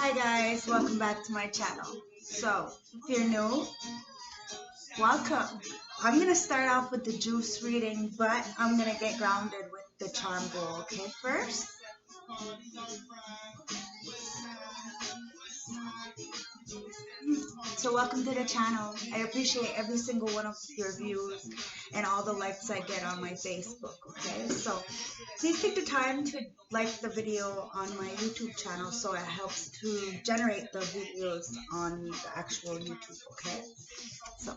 Hi guys, welcome back to my channel. So, if you're new, welcome. I'm going to start off with the juice reading, but I'm going to get grounded with the charm bowl, okay, first? So welcome to the channel. I appreciate every single one of your views and all the likes I get on my Facebook, okay? So please take the time to like the video on my YouTube channel so it helps to generate the videos on the actual YouTube, okay? So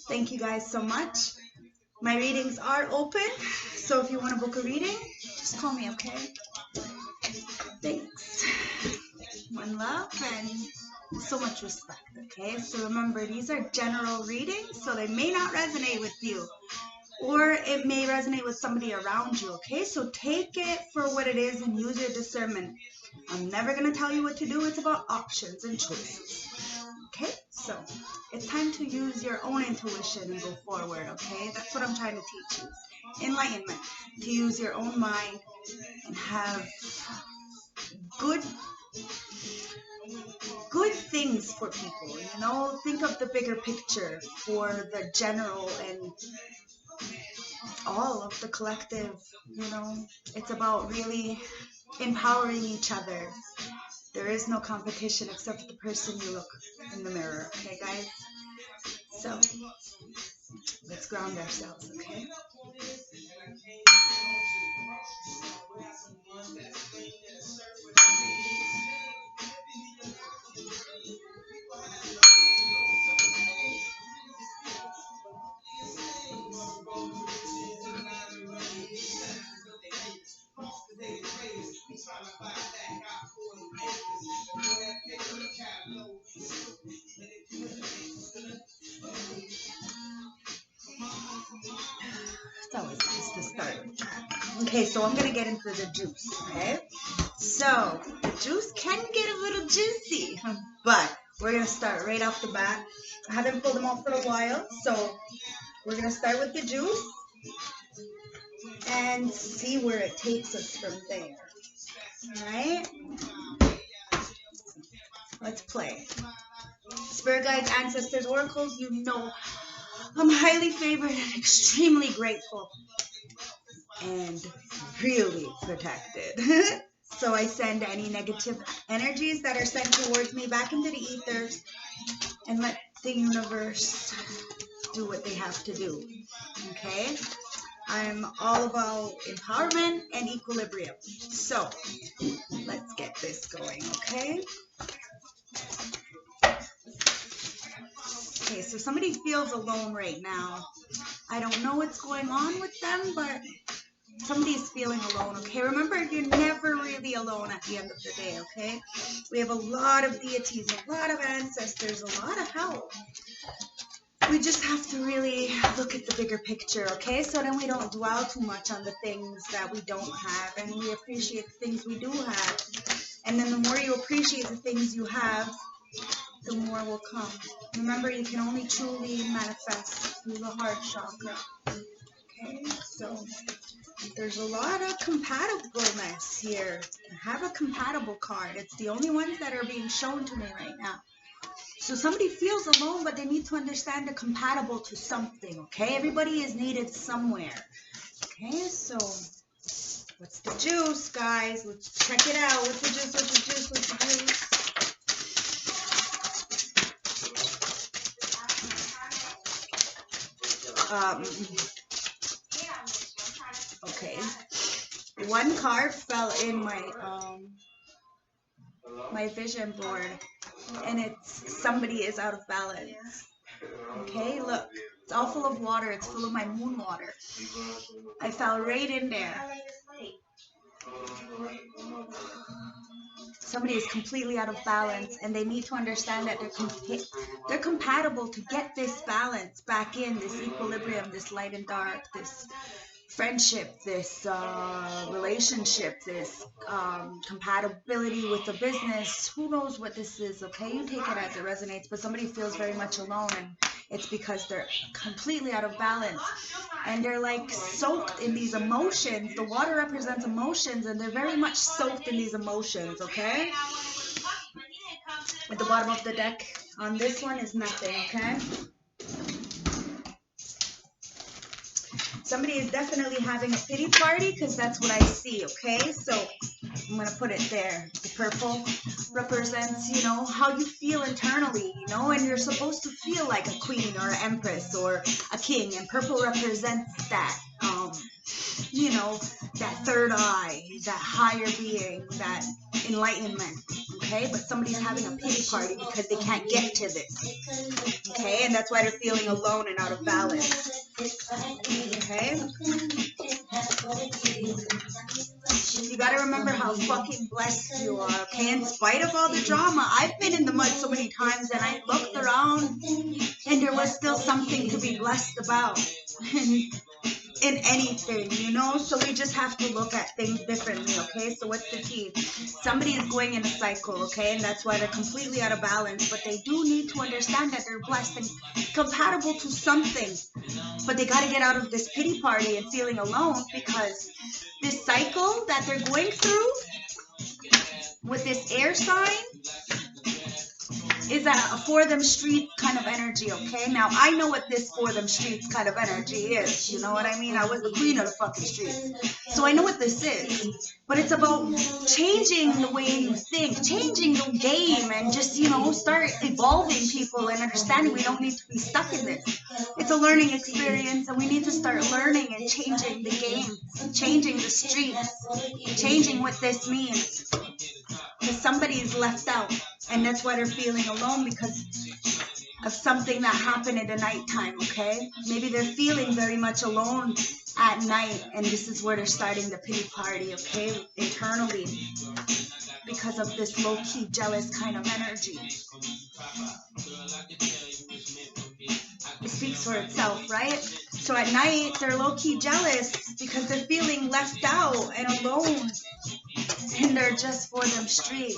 thank you guys so much. My readings are open, so if you want to book a reading, just call me, okay? Thanks. One love and so much respect, okay? So remember, these are general readings, so they may not resonate with you, or it may resonate with somebody around you, okay? So take it for what it is and use your discernment. I'm never going to tell you what to do. It's about options and choices, okay? So it's time to use your own intuition and go forward, okay? That's what I'm trying to teach you. Enlightenment, to use your own mind and have good things for people, you know? Think of the bigger picture for the general and all of the collective, you know? It's about really empowering each other. There is no competition except the person you look in the mirror, okay, guys? So, let's ground ourselves, okay? It's always nice to start with that. Okay, so I'm going to get into the juice, okay? So, the juice can get a little juicy, but we're going to start right off the bat. I haven't pulled them out for a while, so we're going to start with the juice and see where it takes us from there. Alright? Let's play. Spirit guides, ancestors, oracles, you know I'm highly favored and extremely grateful and really protected. So I send any negative energies that are sent towards me back into the ethers and let the universe do what they have to do. Okay? I'm all about empowerment and equilibrium. So let's get this going, okay? Okay, so somebody feels alone right now. I don't know what's going on with them, but somebody's feeling alone, okay? Remember, you're never really alone at the end of the day, okay? We have a lot of deities, a lot of ancestors, a lot of help. We just have to really look at the bigger picture, okay? So then we don't dwell too much on the things that we don't have, and we appreciate the things we do have. And then the more you appreciate the things you have, the more will come. Remember, you can only truly manifest through the heart chakra. Okay, so there's a lot of compatibleness here. I have a compatible card. It's the only ones that are being shown to me right now. So somebody feels alone, but they need to understand they're compatible to something, okay? Everybody is needed somewhere. Okay, so what's the juice, guys? Let's check it out. What's the juice, what's the juice, what's the juice? Okay. One card fell in my vision board, and it's somebody is out of balance. Okay, look, it's all full of water. It's full of my moon water. I fell right in there. Somebody is completely out of balance, and they need to understand that they're compatible to get this balance back in, this equilibrium, this light and dark, this friendship, this relationship, this compatibility with the business. Who knows what this is, okay? You take it as it resonates, but somebody feels very much alone, and it's because they're completely out of balance. And they're like soaked in these emotions. The water represents emotions, and they're very much soaked in these emotions, okay? At the bottom of the deck on this one is nothing, okay? Somebody is definitely having a pity party because that's what I see, okay? So I'm going to put it there. The purple represents, you know, how you feel internally, you know, and you're supposed to feel like a queen or an empress or a king. And purple represents that, you know, that third eye, that higher being, that enlightenment, okay? But somebody's having a pity party because they can't get to this, okay? And that's why they're feeling alone and out of balance, okay? You gotta remember how fucking blessed you are, okay? In spite of all the drama, I've been in the mud so many times and I looked around and there was still something to be blessed about. In anything, you know, so we just have to look at things differently, okay? So what's the key? Somebody is going in a cycle, okay, and that's why they're completely out of balance, but they do need to understand that they're blessed and compatible to something, but they got to get out of this pity party and feeling alone, because this cycle that they're going through with this air sign is a for them streets kind of energy, okay? Now, I know what this for them streets kind of energy is, you know what I mean? I was the queen of the fucking streets, so I know what this is, but it's about changing the way you think, changing the game, and just, you know, start evolving people and understanding we don't need to be stuck in this. It's a learning experience, and we need to start learning and changing the game, changing the streets, changing what this means. Because somebody is left out, and that's why they're feeling alone, because of something that happened in the nighttime, okay? Maybe they're feeling very much alone at night, and this is where they're starting the pity party, okay? Internally, because of this low-key jealous kind of energy. It speaks for itself, right? So at night, they're low-key jealous because they're feeling left out and alone, and they're just for them streets.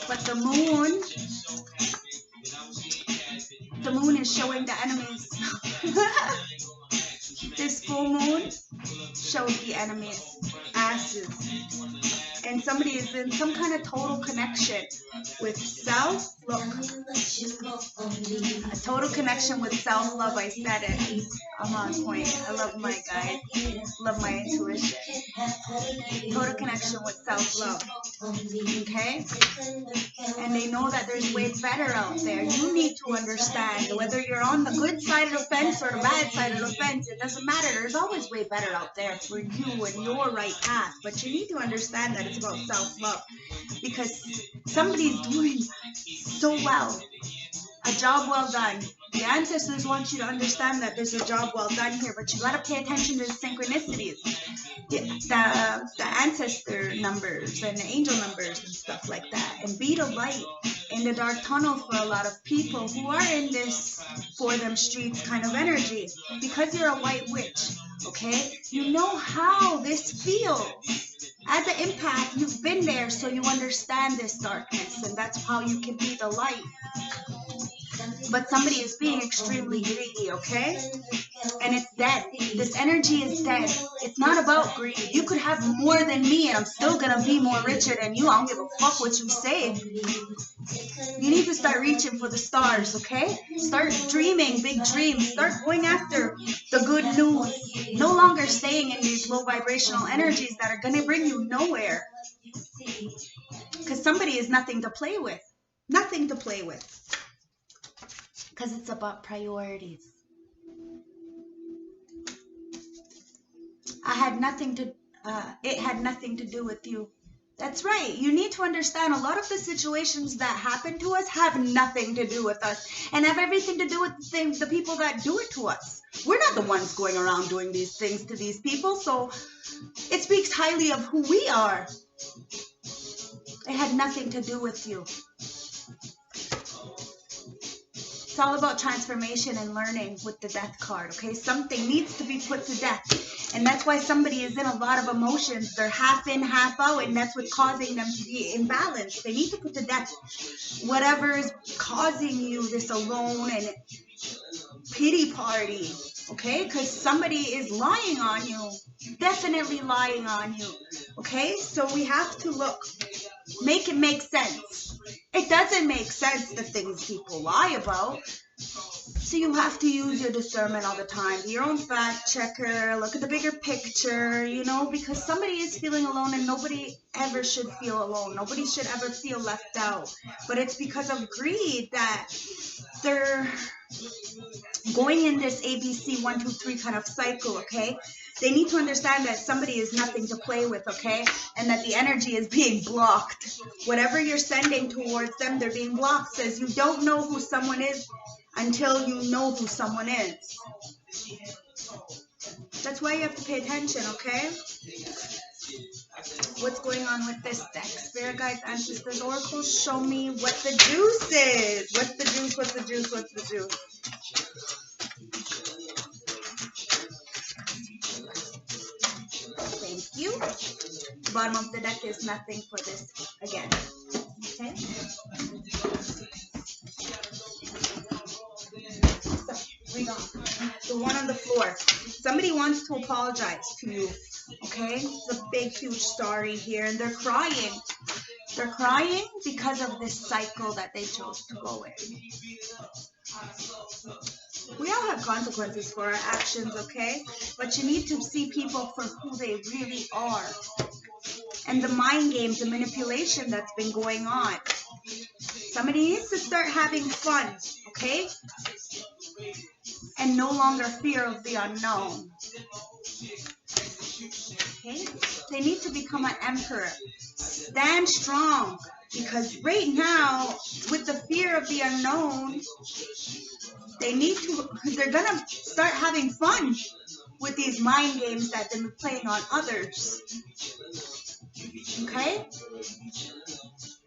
But the moon is showing the enemies. This full moon shows the enemies' asses. And somebody is in some kind of total connection with self. Look, a total connection with self-love. I said it. I'm on point. I love my guide. Love my intuition. Total connection with self-love. Okay? And they know that there's way better out there. You need to understand whether you're on the good side of the fence or the bad side of the fence. It doesn't matter. There's always way better out there for you and your right path. But you need to understand that it's about self-love, because somebody's doing so well. A job well done. The ancestors want you to understand that there's a job well done here, but you got to pay attention to the synchronicities, the ancestor numbers and the angel numbers and stuff like that, and be the light in the dark tunnel for a lot of people who are in this for them streets kind of energy. Because you're a white witch, okay, you know how this feels. As an empath, you've been there, so you understand this darkness, and that's how you can be the light. But somebody is being extremely greedy, okay? And it's dead. This energy is dead. It's not about greed. You could have more than me, and I'm still going to be more richer than you. I don't give a fuck what you say. You need to start reaching for the stars, okay? Start dreaming big dreams. Start going after the good news. No longer staying in these low vibrational energies that are going to bring you nowhere. Because somebody is nothing to play with. Nothing to play with. Because it's about priorities. It had nothing to do with you. That's right. You need to understand a lot of the situations that happen to us have nothing to do with us, and have everything to do with the people that do it to us. We're not the ones going around doing these things to these people, so it speaks highly of who we are. It had nothing to do with you. It's all about transformation and learning with the death card, okay? Something needs to be put to death. And that's why somebody is in a lot of emotions. They're half in, half out, and that's what's causing them to be imbalanced. They need to put to death whatever is causing you this alone and pity party, okay? Because somebody is lying on you. Definitely lying on you, okay? So we have to look Make it make sense. It doesn't make sense, the things people lie about. So you have to use your discernment all the time. Be your own fact checker. Look at the bigger picture, you know, because somebody is feeling alone and nobody ever should feel alone. Nobody should ever feel left out. But it's because of greed that they're going in this ABC 1, 2, 3 kind of cycle, okay? They need to understand that somebody is nothing to play with, okay? And that the energy is being blocked. Whatever you're sending towards them, they're being blocked. Says you don't know who someone is until you know who someone is. That's why you have to pay attention, okay? What's going on with this deck? Spirit guides, ancestors, oracles, show me what the juice is. What's the juice? What's the juice? What's the juice? Thank you. The bottom of the deck is nothing for this again. Okay? So, read on. The one on the floor. Somebody wants to apologize to you. Okay? It's a big, huge sorry here. And they're crying. They're crying because of this cycle that they chose to go in. We all have consequences for our actions, okay? But you need to see people for who they really are. And the mind games, the manipulation that's been going on. Somebody needs to start having fun, okay? And no longer fear of the unknown. Okay? They need to become an emperor. Stand strong. Because right now, with the fear of the unknown, they're going to start having fun with these mind games that they've been playing on others. Okay?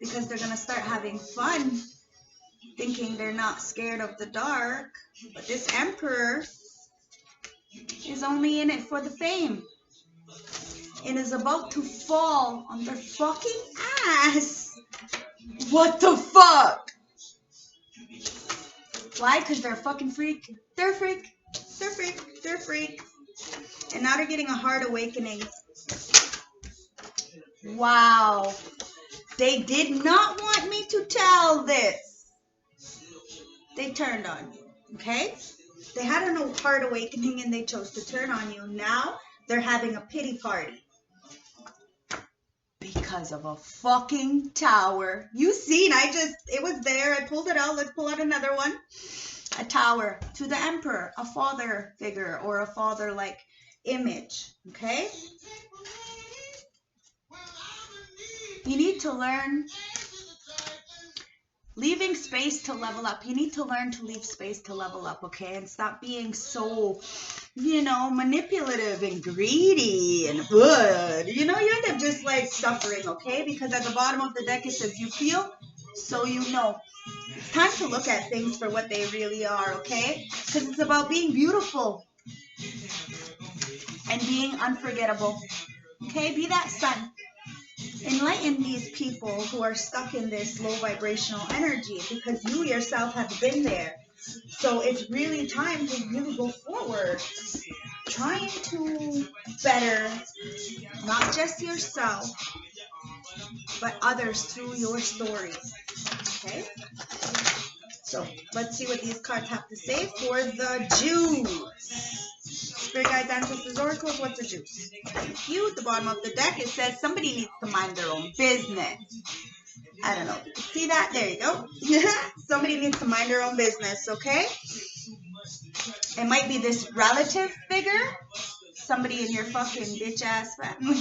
Because they're going to start having fun, thinking they're not scared of the dark. But this emperor is only in it for the fame. And is about to fall on their fucking ass. What the fuck? Why? Because they're a fucking freak. They're a freak. They're a freak. They're a freak. And now they're getting a hard awakening. Wow. They did not want me to tell this. They turned on you. Okay? They had a hard awakening and they chose to turn on you. Now they're having a pity party. Because of a fucking tower. You seen, it was there. I pulled it out. Let's pull out another one. A tower to the emperor. A father figure or a father-like image. Okay? You need to learn leaving space to level up. You need to learn to leave space to level up, okay? And stop being so, manipulative and greedy and good. You end up just like suffering, okay? Because at the bottom of the deck it says you feel, so you know. It's time to look at things for what they really are, okay? Because it's about being beautiful and being unforgettable. Okay? Be that sun. Enlighten these people who are stuck in this low vibrational energy because you yourself have been there. So it's really time to really go forward. Trying to better not just yourself, but others through your stories. Okay? So let's see what these cards have to say for the juice. Spirit guides, ancestors, oracles, what's the juice? Thank you. At the bottom of the deck, it says somebody needs to mind their own business. I don't know. See that? There you go. Somebody needs to mind their own business, okay? It might be this relative figure. Somebody in your fucking bitch-ass family.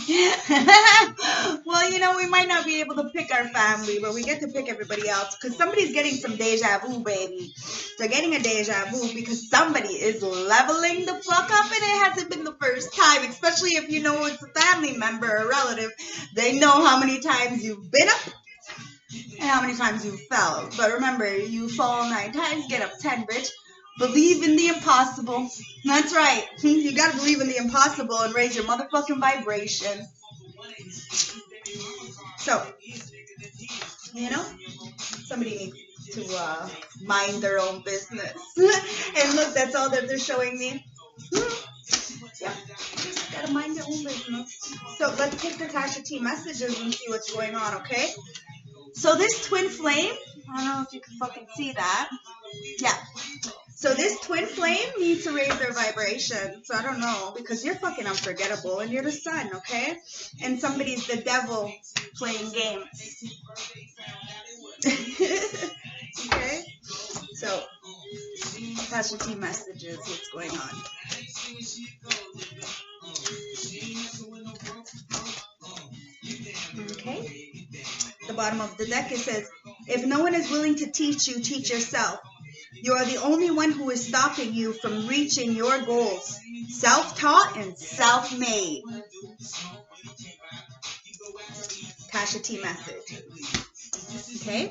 Well, we might not be able to pick our family, but we get to pick everybody else. Because somebody's getting some deja vu, baby. They're getting a deja vu because somebody is leveling the fuck up, and it hasn't been the first time. Especially if you know it's a family member or a relative. They know how many times you've been up and how many times you fell. But remember, you fall 9 times, get up 10, bitch. Believe in the impossible. That's right. You gotta believe in the impossible and raise your motherfucking vibration. So, somebody needs to mind their own business. And look, that's all that they're showing me. Yeah, just gotta mind their own business. So let's take the Tasha T messages and see what's going on, okay? So this twin flame, I don't know if you can fucking see that. Yeah. So this twin flame needs to raise their vibration. So I don't know, because you're fucking unforgettable and you're the sun, okay? And somebody's the devil playing games. Okay? So, Tasha T messages, what's going on? Okay? The bottom of the deck, it says, if no one is willing to teach you, teach yourself. You are the only one who is stopping you from reaching your goals. Self-taught and self-made. Tasha T message. Okay?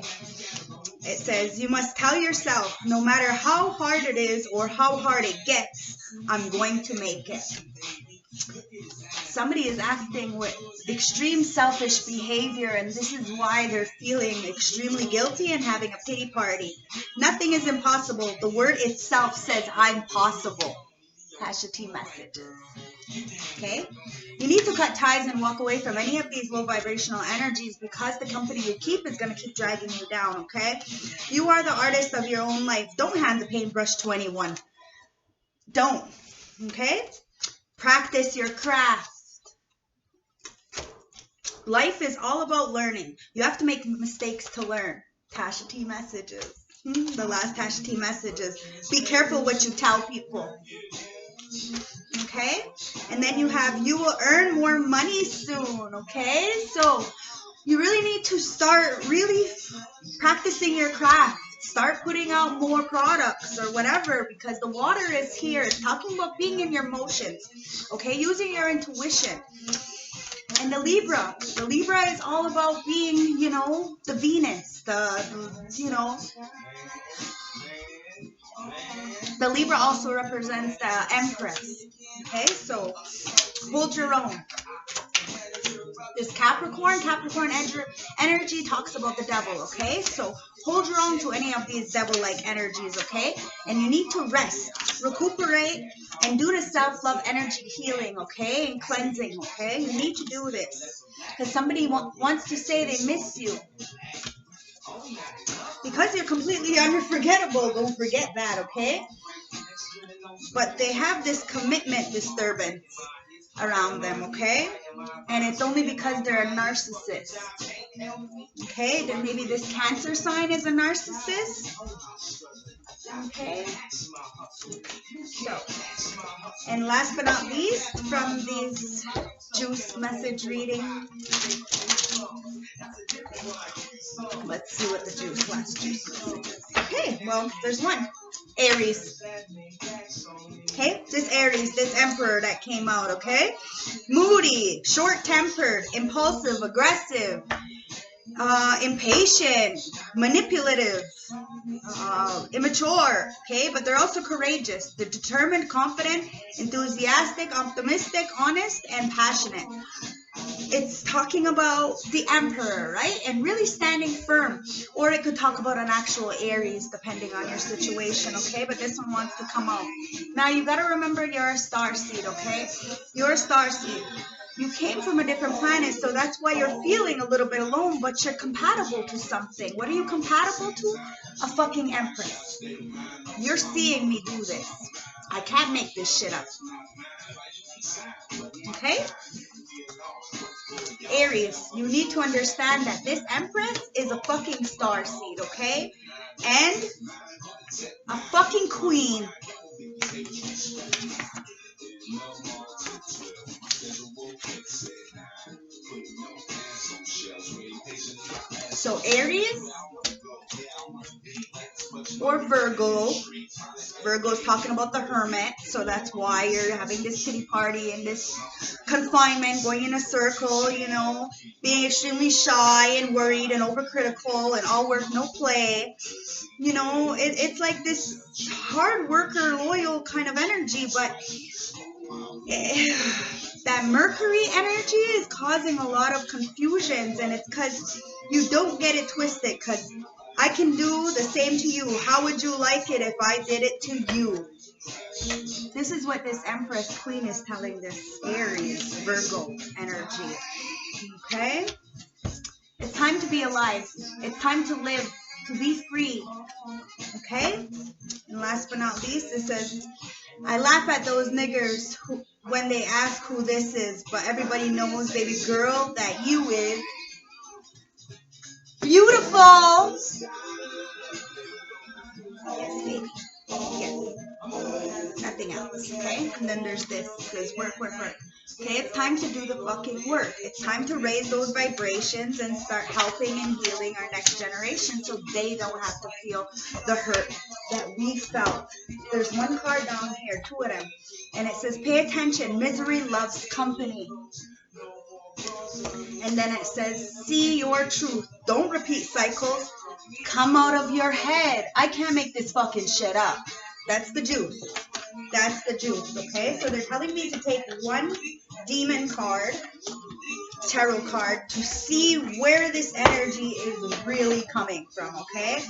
It says, you must tell yourself, no matter how hard it is or how hard it gets, I'm going to make it. Somebody is acting with extreme selfish behavior, and this is why they're feeling extremely guilty and having a pity party. Nothing is impossible. The word itself says, I'm possible. Tasha T messages. Okay? You need to cut ties and walk away from any of these low vibrational energies, because the company you keep is going to keep dragging you down, okay? You are the artist of your own life. Don't hand the paintbrush to anyone. Don't. Okay? Practice your craft. Life is all about learning. You have to make mistakes to learn. Tasha T messages. The last Tasha T messages. Be careful what you tell people. Okay? And then you have, you will earn more money soon. Okay? So you really need to start really practicing your craft. Start putting out more products or whatever, because the water is here. It's talking about being in your emotions. Okay? Using your intuition. And the Libra is all about being, you know, the Venus, you know. The Libra also represents the Empress. Okay, so hold your own. This Capricorn energy talks about the devil, okay? So hold your own to any of these devil-like energies, okay? And you need to rest, recuperate, and do the self-love energy healing, okay? And cleansing, okay? You need to do this. Because somebody wants to say they miss you. Because you're completely unforgettable, don't forget that, okay? But they have this commitment disturbance around them, okay? And it's only because they're a narcissist. Okay? Then maybe this Cancer sign is a narcissist. Okay? So, and last but not least, from these juice message reading, let's see what the last juice message is. Okay, well, there's one. Aries. Okay, this Aries, this Emperor that came out, okay? Moody, short-tempered, impulsive, aggressive, impatient, manipulative, immature, okay? But they're also courageous. They're determined, confident, enthusiastic, optimistic, honest, and passionate. It's talking about the Emperor, right? And really standing firm. Or it could talk about an actual Aries, depending on your situation, okay? But this one wants to come out. Now, you got to remember you're a star seed, okay? You're a star seed. You came from a different planet, so that's why you're feeling a little bit alone, but you're compatible to something. What are you compatible to? A fucking Empress. You're seeing me do this. I can't make this shit up. Okay? Aries, you need to understand that this Empress is a fucking star seed, okay? And a fucking queen. So Aries or Virgo. Virgo is talking about the Hermit, so that's why you're having this pity party and this confinement, going in a circle, you know, being extremely shy and worried and overcritical and all work, no play. You know, it's like this hard worker, loyal kind of energy, but that Mercury energy is causing a lot of confusions, and it's because you don't get it twisted, because I can do the same to you. How would you like it if I did it to you? This is what this Empress Queen is telling this Aries, Virgo energy. Okay? It's time to be alive. It's time to live, to be free. Okay? And last but not least, it says, I laugh at those niggers when they ask who this is, but everybody knows, baby girl, that you is beautiful. Yes, baby. Yes. Nothing else, okay? And then there's this. It says work, work, work. Okay, it's time to do the fucking work. It's time to raise those vibrations and start helping and healing our next generation so they don't have to feel the hurt that we felt. There's one card down here, 2 of them. And it says, pay attention, misery loves company. And then it says, see your truth. Don't repeat cycles. Come out of your head. I can't make this fucking shit up. That's the juice. That's the juice, okay? So they're telling me to take one demon card, tarot card, to see where this energy is really coming from, okay?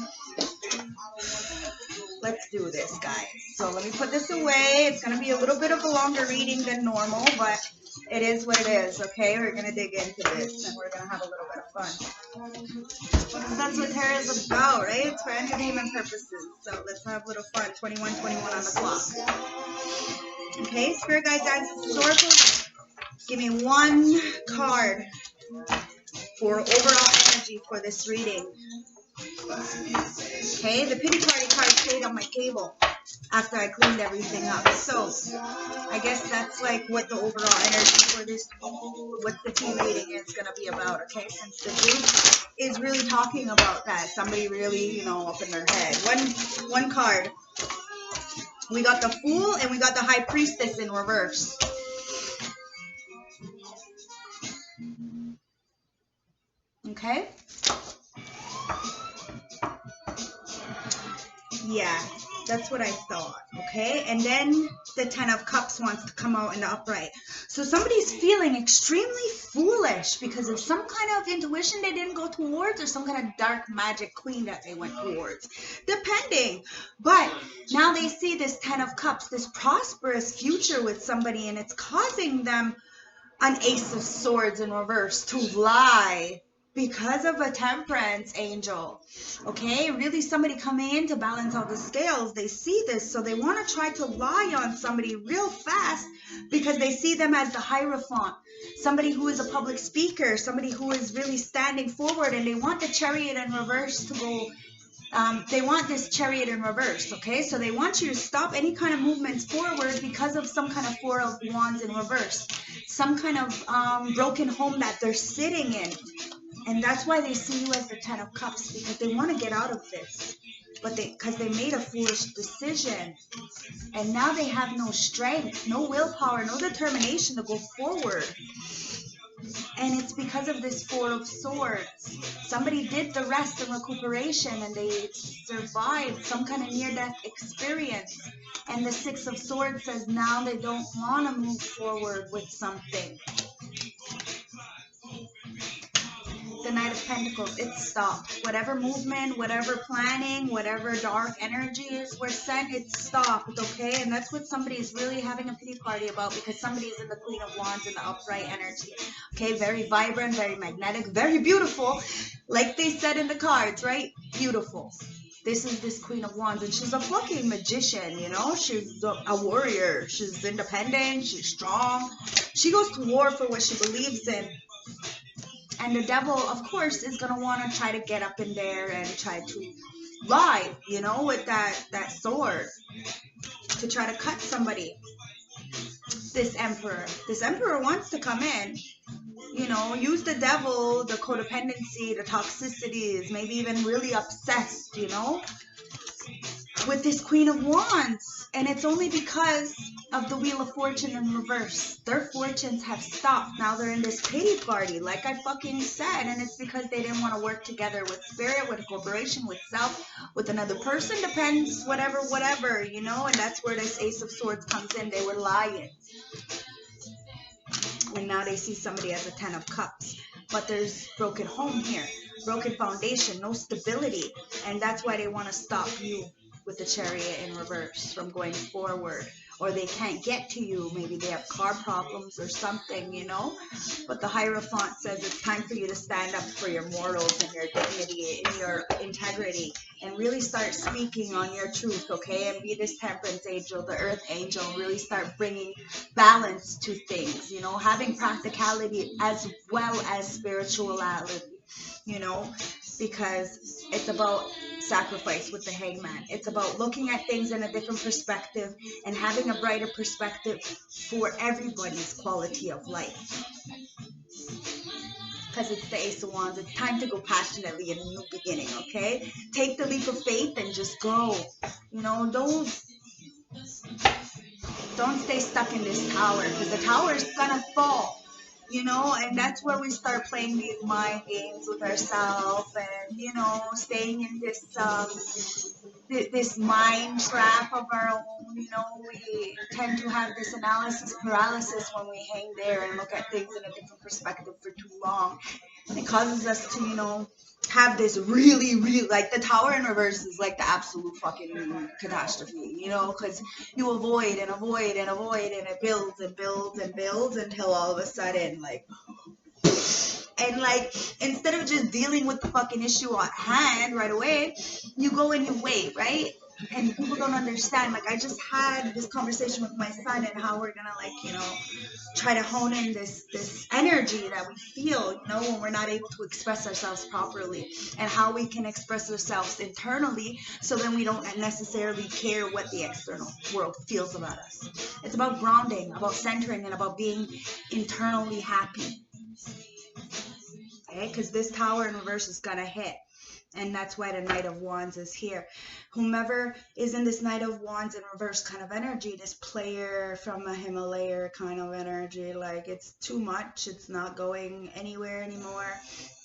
Let's do this, guys. So let me put this away. It's going to be a little bit of a longer reading than normal, but it is what it is, okay? We're going to dig into this, and we're going to have a little bit of fun. Because that's what tarot is about, right? It's for entertainment purposes. So let's have a little fun. 21:21 on the clock. Okay, Spirit Guides, Ancestors, Oracles, give me one card for overall energy for this reading. Okay, the pity party card stayed on my table after I cleaned everything up. So I guess that's like what the overall energy for this, what the tea reading is going to be about, okay? Since the group is really talking about that, somebody really, you know, up in their head. One card. We got the Fool and we got the High Priestess in reverse. Okay? Yeah, that's what I thought, okay? And then the 10 of Cups wants to come out in the upright. So somebody's feeling extremely foolish because of some kind of intuition they didn't go towards or some kind of dark magic queen that they went towards, depending. But now they see this 10 of Cups, this prosperous future with somebody, and it's causing them an Ace of Swords in reverse to lie because of a Temperance angel. Okay, really somebody coming in to balance out the scales. They see this, so they want to try to lie on somebody real fast because they see them as the Hierophant, somebody who is a public speaker, somebody who is really standing forward, and they want the Chariot in reverse to go. They want this Chariot in reverse, okay? So they want you to stop any kind of movements forward because of some kind of 4 of Wands in reverse, some kind of broken home that they're sitting in. And that's why they see you as the 10 of Cups, because they want to get out of this. But because they made a foolish decision. And now they have no strength, no willpower, no determination to go forward. And it's because of this 4 of Swords. Somebody did the rest and recuperation and they survived some kind of near-death experience. And the 6 of Swords says now they don't want to move forward with something. The Knight of Pentacles, it stopped. Whatever movement, whatever planning, whatever dark energies were sent, it stopped, okay? And that's what somebody is really having a pity party about, because somebody is in the Queen of Wands in the upright energy. Okay, very vibrant, very magnetic, very beautiful. Like they said in the cards, right? Beautiful. This is this Queen of Wands, and she's a fucking magician, you know? She's a warrior. She's independent. She's strong. She goes to war for what she believes in. And the devil, of course, is going to want to try to get up in there and try to lie, you know, with that sword to try to cut somebody. This emperor wants to come in, you know, use the devil, the codependency, the toxicities, maybe even really obsessed, you know, with this Queen of Wands. And it's only because of the Wheel of Fortune in reverse. Their fortunes have stopped. Now they're in this pity party, like I fucking said. And it's because they didn't want to work together with spirit, with a corporation, with self, with another person. Depends, whatever, you know. And that's where this Ace of Swords comes in. They were lying. And now they see somebody as a 10 of Cups. But there's broken home here. Broken foundation, no stability. And that's why they want to stop you. with the Chariot in reverse from going forward, or they can't get to you. Maybe they have car problems or something, you know. But the Hierophant says it's time for you to stand up for your morals and your dignity and your integrity, and really start speaking on your truth, okay? And be this temperance angel, the earth angel, really start bringing balance to things, you know, having practicality as well as spirituality, you know, because it's about sacrifice with the Hangman. It's about looking at things in a different perspective and having a brighter perspective for everybody's quality of life. Because it's the Ace of Wands. It's time to go passionately in a new beginning, okay? Take the leap of faith and just go. You know, don't stay stuck in this tower, because the tower is gonna fall. You know, and that's where we start playing these mind games with ourselves, and, you know, staying in this mind trap of our own. You know, we tend to have this analysis paralysis when we hang there and look at things in a different perspective for too long. And it causes us to, you know, have this really, like the tower in reverse is like the absolute fucking catastrophe, you know, because you avoid and avoid and avoid, and it builds and builds and builds until all of a sudden, like, and like, instead of just dealing with the fucking issue at hand right away, you go and you wait, right? And people don't understand. Like, I just had this conversation with my son and how we're gonna, like, you know, try to hone in this energy that we feel, you know, when we're not able to express ourselves properly, and how we can express ourselves internally, so then we don't necessarily care what the external world feels about us. It's about grounding, about centering, and about being internally happy. Okay, because this tower in reverse is gonna hit. And that's why the Knight of Wands is here. Whomever is in this Knight of Wands in reverse kind of energy, this player from a Himalaya kind of energy, like, it's too much. It's not going anywhere anymore.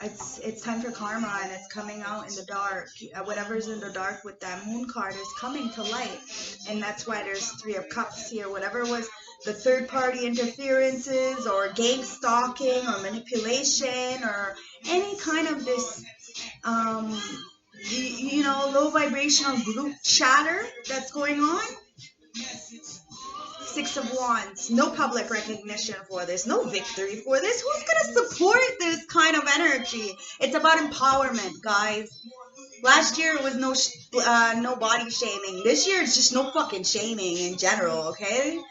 It's time for karma, and it's coming out in the dark. Whatever's in the dark with that moon card is coming to light. And that's why there's Three of Cups here. Whatever was the third party interferences or gang stalking or manipulation or any kind of this you know, low vibrational group chatter that's going on. Six of Wands, no public recognition for this, no victory for this. Who's gonna support this kind of energy? It's about empowerment, guys. Last year it was no body shaming. This year it's just no fucking shaming in general, okay?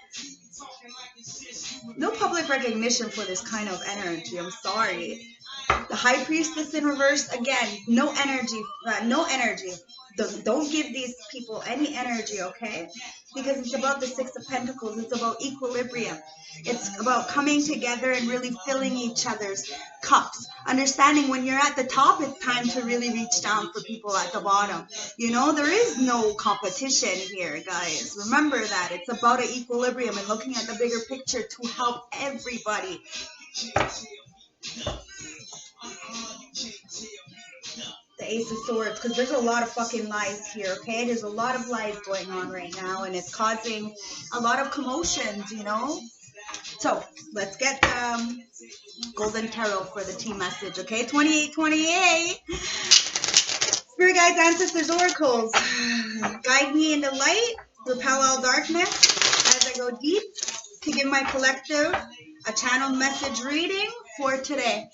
No public recognition for this kind of energy. I'm sorry. The High Priestess in reverse, again, no energy, no energy. Don't give these people any energy, okay? Because it's about the Six of Pentacles. It's about equilibrium. It's about coming together and really filling each other's cups. Understanding when you're at the top, it's time to really reach down for people at the bottom. You know, there is no competition here, guys. Remember that. It's about an equilibrium and looking at the bigger picture to help everybody. The Ace of Swords, because there's a lot of fucking lies here, okay? There's a lot of lies going on right now, and it's causing a lot of commotions, you know? So, let's get Golden Tarot for the team message, okay? 2828. Spirit guides, ancestors, oracles. Guide me in the light, repel all darkness as I go deep to give my collective a channeled message reading for today.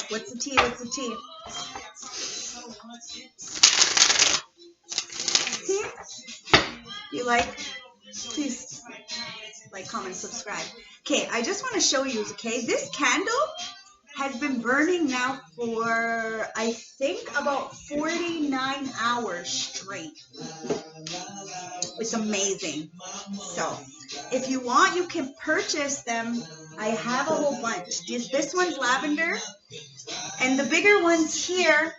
What's the tea? What's the tea? You like? Please like, comment, subscribe. Okay, I just want to show you, okay, this candle has been burning now for, I think, about 49 hours straight. It's amazing. So, if you want, you can purchase them. I have a whole bunch. This one's lavender, and the bigger ones here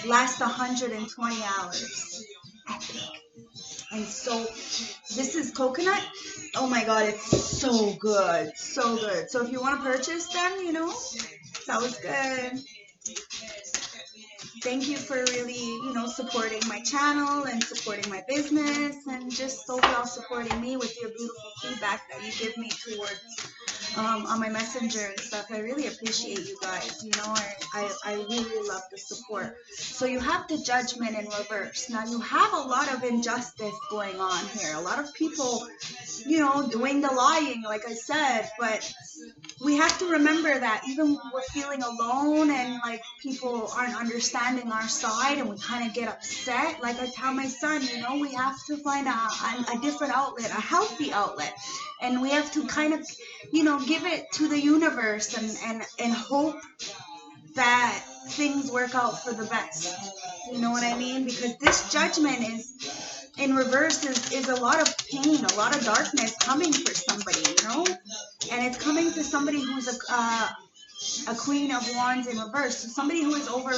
last 120 hours. Epic. And so, this is coconut. Oh my god, it's so good. So good. So if you want to purchase them, you know, that was good. Thank you for really, you know, supporting my channel and supporting my business, and just overall supporting me with your beautiful feedback that you give me towards on my messenger and stuff. I really appreciate you guys. You know, I really love the support. So you have the judgment in reverse. Now you have a lot of injustice going on here. A lot of people, you know, doing the lying, like I said, but we have to remember that even when we're feeling alone and like people aren't understanding our side and we kind of get upset, like I tell my son, you know, we have to find a different outlet, a healthy outlet, and we have to kind of, you know, give it to the universe and hope that things work out for the best. You know what I mean? Because this judgment is in reverse is a lot of pain, a lot of darkness coming for somebody, you know? And it's coming to somebody who's a Queen of Wands in reverse. So somebody who is over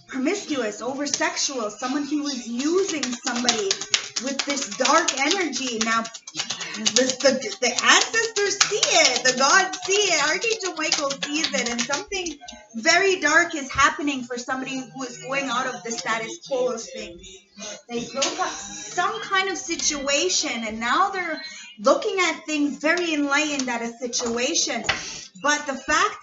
promiscuous, over sexual, someone who is using somebody with this dark energy. Now, the ancestors see it, the gods see it, Archangel Michael sees it, and something very dark is happening for somebody who is going out of the status quo of things. They broke up some kind of situation, and now they're looking at things very enlightened at a situation. But the fact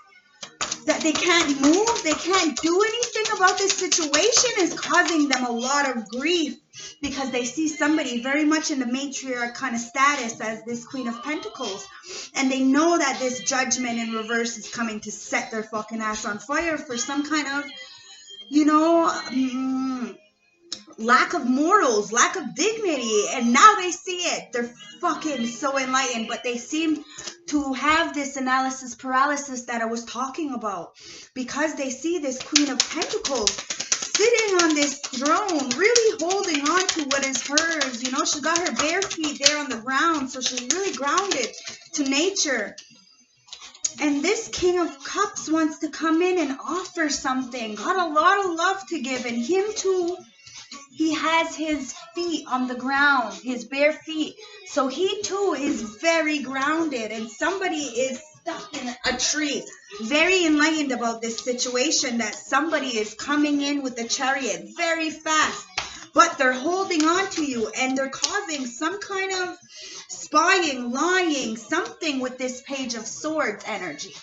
that they can't move, they can't do anything about this situation is causing them a lot of grief, because they see somebody very much in the matriarch kind of status as this Queen of Pentacles, and they know that this judgment in reverse is coming to set their fucking ass on fire for some kind of, you know, lack of morals, lack of dignity. And now they see it. They're fucking so enlightened, but they seem to have this analysis paralysis that I was talking about, because they see this Queen of Pentacles sitting on this throne, really holding on to what is hers. You know, she got her bare feet there on the ground, so she's really grounded to nature. And this King of Cups wants to come in and offer something, got a lot of love to give, and him too. He has his feet on the ground, his bare feet. So he too is very grounded, and somebody is stuck in a tree, very enlightened about this situation, that somebody is coming in with a chariot very fast, but they're holding on to you, and they're causing some kind of spying, lying, something with this Page of Swords energy.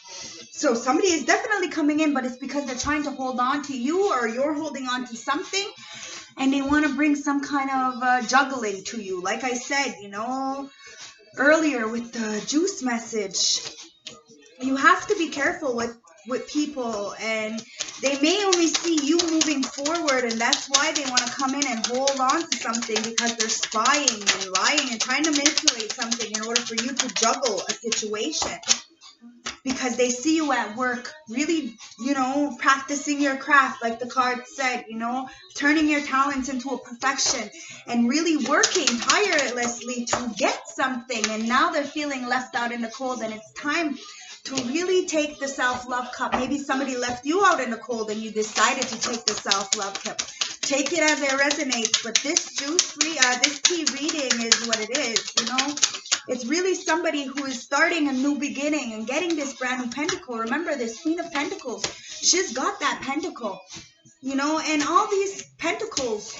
So somebody is definitely coming in, but it's because they're trying to hold on to you, or you're holding on to something, and they want to bring some kind of juggling to you. Like I said, you know, earlier with the juice message, you have to be careful with people, and they may only see you moving forward, and that's why they want to come in and hold on to something, because they're spying and lying and trying to manipulate something in order for you to juggle a situation. Because they see you at work, really, you know, practicing your craft, like the card said, you know, turning your talents into a profession and really working tirelessly to get something. And now they're feeling left out in the cold, and it's time to really take the self-love cup. Maybe somebody left you out in the cold and you decided to take the self-love cup. Take it as it resonates, but this this tea reading is what it is, you know. It's really somebody who is starting a new beginning and getting this brand new pentacle. Remember, this Queen of Pentacles, she's got that pentacle, you know, and all these pentacles,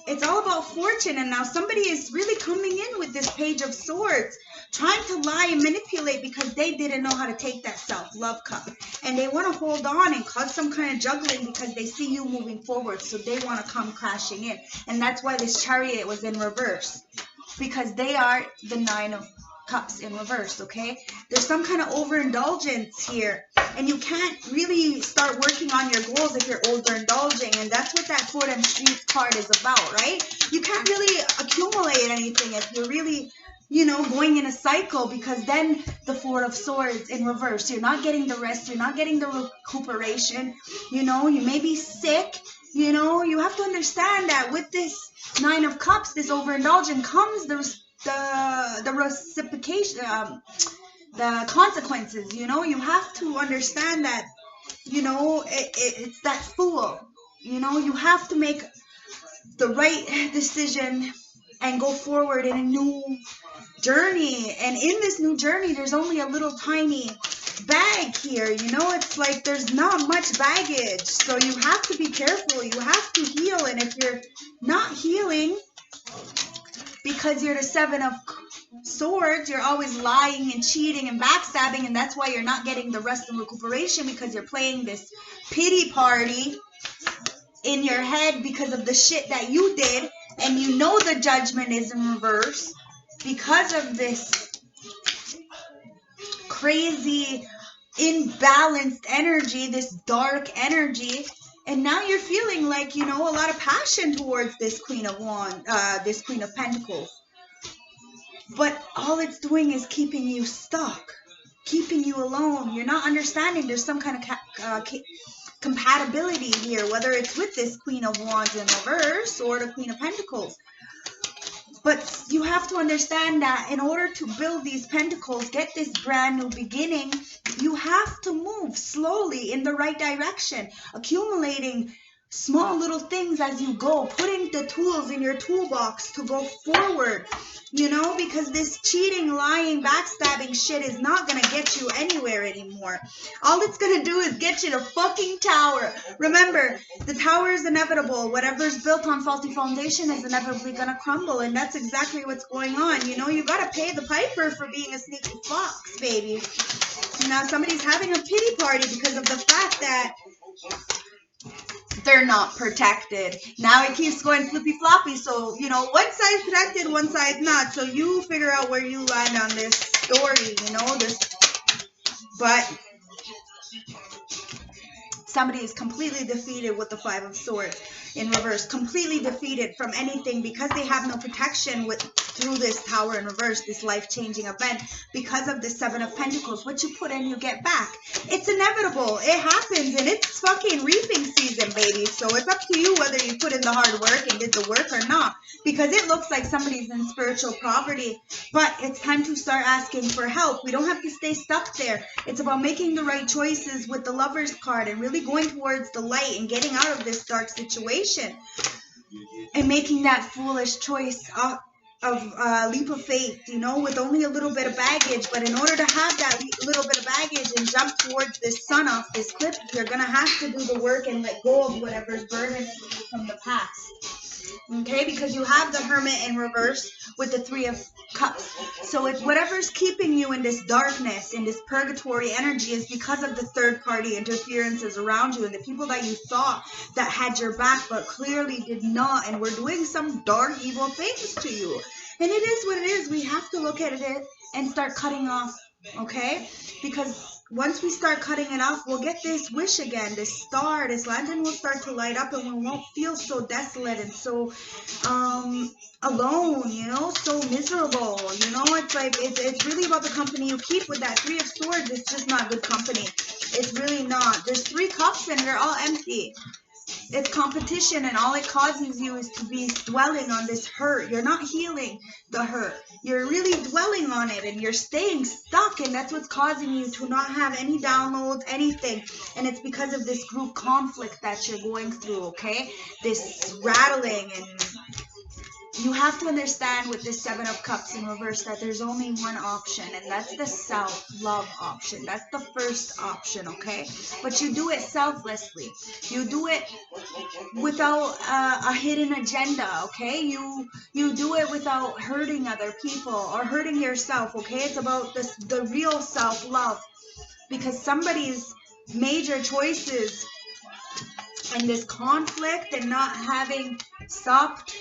it's all about fortune. And now somebody is really coming in with this Page of Swords, trying to lie and manipulate, because they didn't know how to take that self-love cup. And they want to hold on and cause some kind of juggling, because they see you moving forward, so they want to come crashing in. And that's why this chariot was in reverse, because they are the Nine of Cups in reverse, okay? There's some kind of overindulgence here, and you can't really start working on your goals if you're overindulging, and that's what that Sword and Streets card is about, right? You can't really accumulate anything if you're really, you know, going in a cycle, because then the Four of Swords in reverse, you're not getting the rest, you're not getting the recuperation, you know, you may be sick, you know. You have to understand that with this Nine of Cups, this overindulgence, comes the reciprocation, the consequences, you know. You have to understand that, you know, it's that fool, you know. You have to make the right decision and go forward in a new journey. And in this new journey, there's only a little tiny bag here, you know. It's like there's not much baggage, so you have to be careful. You have to heal, and if you're not healing because you're the Seven of Swords, you're always lying and cheating and backstabbing, and that's why you're not getting the rest and recuperation, because you're playing this pity party in your head because of the shit that you did, and you know the judgment is in reverse because of this crazy imbalanced energy, this dark energy. And now you're feeling like, you know, a lot of passion towards this Queen of Wands, this Queen of Pentacles. But all it's doing is keeping you stuck, keeping you alone. You're not understanding there's some kind of compatibility here, whether it's with this Queen of Wands in reverse or the Queen of Pentacles. But you have to understand that in order to build these pentacles, get this brand new beginning, you have to move slowly in the right direction, accumulating small little things as you go, putting the tools in your toolbox to go forward, you know, because this cheating, lying, backstabbing shit is not going to get you anywhere anymore. All it's going to do is get you to fucking tower. Remember, the tower is inevitable. Whatever's built on faulty foundation is inevitably going to crumble, and that's exactly what's going on. You know, you got to pay the piper for being a sneaky fox, baby. Now somebody's having a pity party because of the fact that they're not protected. Now it keeps going flippy floppy, so you know, one side's protected, one side's not, so you figure out where you land on this story, you know, this. But somebody is completely defeated with the Five of Swords in reverse, completely defeated from anything because they have no protection through this Tower in reverse, this life-changing event, because of the Seven of Pentacles. What you put in, you get back. It's inevitable. It happens, and it's fucking reaping season, baby. So it's up to you whether you put in the hard work and did the work or not, because it looks like somebody's in spiritual poverty, but it's time to start asking for help. We don't have to stay stuck there. It's about making the right choices with the Lover's card and really going towards the light and getting out of this dark situation and making that foolish choice of leap of faith, you know, with only a little bit of baggage. But in order to have that little bit of baggage and jump towards this sun off this cliff, you're going to have to do the work and let go of whatever's burdening you from the past. Okay, because you have the Hermit in reverse with the Three of Cups. So if whatever's keeping you in this darkness, in this purgatory energy, is because of the third party interferences around you and the people that you thought that had your back but clearly did not and were doing some dark, evil things to you. And it is what it is. We have to look at it and start cutting off, okay? Because once we start cutting it off, we'll get this wish again, this star, this lantern will start to light up, and we won't feel so desolate and so alone, you know, so miserable. You know, it's like, it's really about the company you keep. With that Three of Swords, it's just not good company. It's really not. There's 3 cups and they're all empty. It's competition, and all it causes you is to be dwelling on this hurt. You're not healing the hurt. You're really dwelling on it, and you're staying stuck, and that's what's causing you to not have any downloads, anything. And it's because of this group conflict that you're going through, okay? This rattling, and you have to understand with this Seven of Cups in reverse that there's only one option, and that's the self-love option. That's the first option, okay? But you do it selflessly. You do it without a hidden agenda, okay? You do it without hurting other people or hurting yourself, okay? It's about the real self-love, because somebody's major choices and this conflict and not having stopped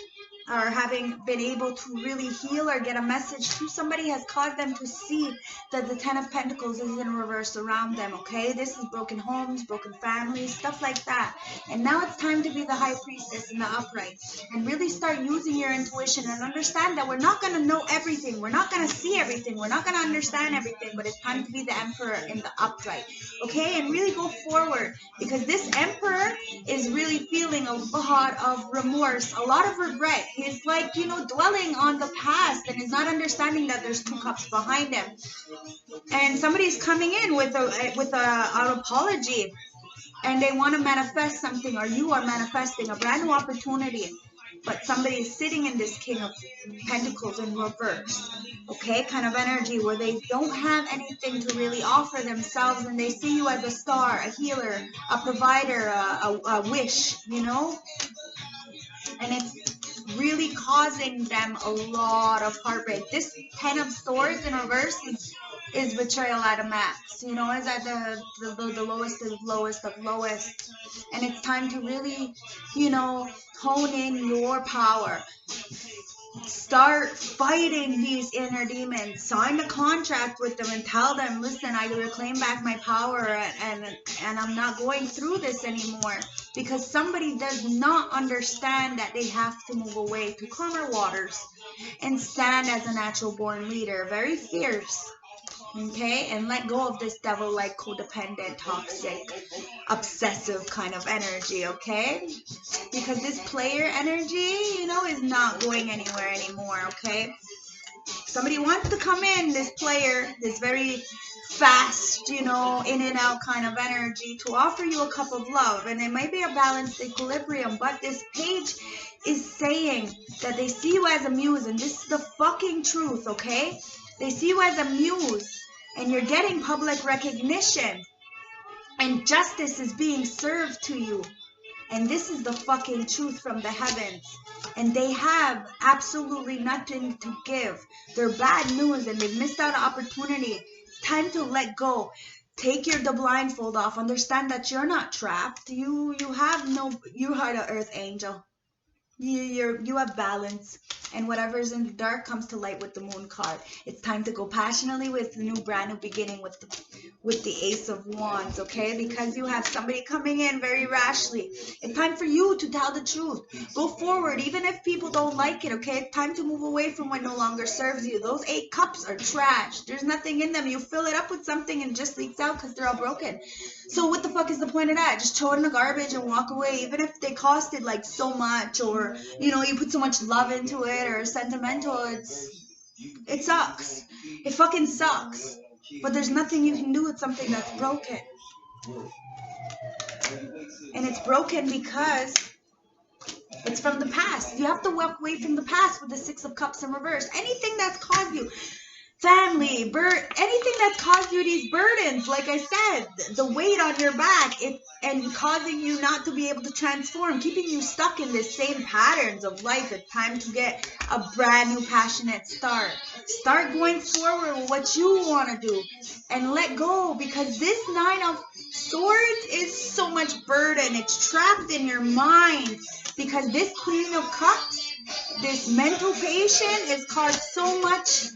or having been able to really heal or get a message to somebody has caused them to see that the Ten of Pentacles is in reverse around them, okay? This is broken homes, broken families, stuff like that. And now it's time to be the High Priestess in the upright and really start using your intuition and understand that we're not going to know everything. We're not going to see everything. We're not going to understand everything, but it's time to be the Emperor in the upright, okay? And really go forward, because this Emperor is really feeling a lot of remorse, a lot of regret. He's like, you know, dwelling on the past and is not understanding that there's 2 cups behind him. And somebody's coming in with an apology, and they want to manifest something, or you are manifesting a brand new opportunity. But somebody is sitting in this King of Pentacles in reverse, okay, kind of energy where they don't have anything to really offer themselves, and they see you as a star, a healer, a provider, a wish, you know. And it's really causing them a lot of heartbreak. This 10 of Swords in reverse is betrayal at a max. You know, is at the lowest of lowest of lowest. And it's time to really, you know, hone in your power. Start fighting these inner demons. Sign a contract with them and tell them, listen, I reclaim back my power and I'm not going through this anymore. Because somebody does not understand that they have to move away to calmer waters and stand as a natural born leader. Very fierce. Okay? And let go of this devil-like, codependent, toxic, obsessive kind of energy, okay? Because this player energy, you know, is not going anywhere anymore, okay? Somebody wants to come in, this player, this very fast, you know, in and out kind of energy to offer you a cup of love. And it might be a balanced equilibrium, but this page is saying that they see you as a muse, and this is the fucking truth, okay? They see you as a muse, and you're getting public recognition, and justice is being served to you. And this is the fucking truth from the heavens. And they have absolutely nothing to give. They're bad news and they've missed out on opportunity. It's time to let go. Take the blindfold off. Understand that you're not trapped. You are the earth angel. You have balance, and whatever's in the dark comes to light with the moon card. It's time to go passionately with the brand new beginning with the Ace of Wands, okay? Because you have somebody coming in very rashly. It's time for you to tell the truth. Go forward, even if people don't like it, okay? It's time to move away from what no longer serves you. Those 8 cups are trash. There's nothing in them. You fill it up with something and it just leaks out because they're all broken. So what the fuck is the point of that? Just throw it in the garbage and walk away, even if they costed like so much, or you know, you put so much love into it, or sentimental. It sucks. It fucking sucks. But there's nothing you can do with something that's broken. And it's broken because it's from the past. You have to walk away from the past with the 6 of Cups in reverse. Anything that's caused you family, anything that's caused you these burdens, like I said, the weight on your back, and causing you not to be able to transform, keeping you stuck in the same patterns of life. It's time to get a brand new passionate start. Start going forward with what you want to do and let go, because this 9 of Swords is so much burden. It's trapped in your mind because this Queen of Cups, this mental patient, has caused so much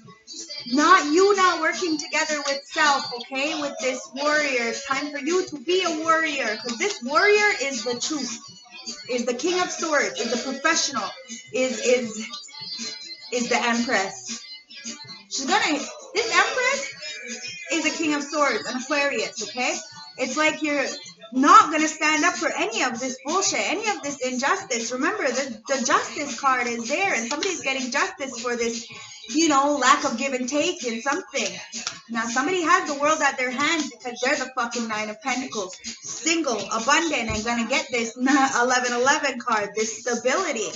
not working together with self, okay, with this warrior. It's time for you to be a warrior, because this warrior is the truth, is the King of Swords, is the professional, is the Empress. This Empress is a King of Swords, an Aquarius, okay? It's like you're not going to stand up for any of this bullshit, any of this injustice. Remember, the Justice card is there, and somebody's getting justice for this, you know, lack of give and take in something. Now, somebody has the world at their hands because they're the fucking 9 of Pentacles. Single, abundant, and going to get this 1111 card, this stability.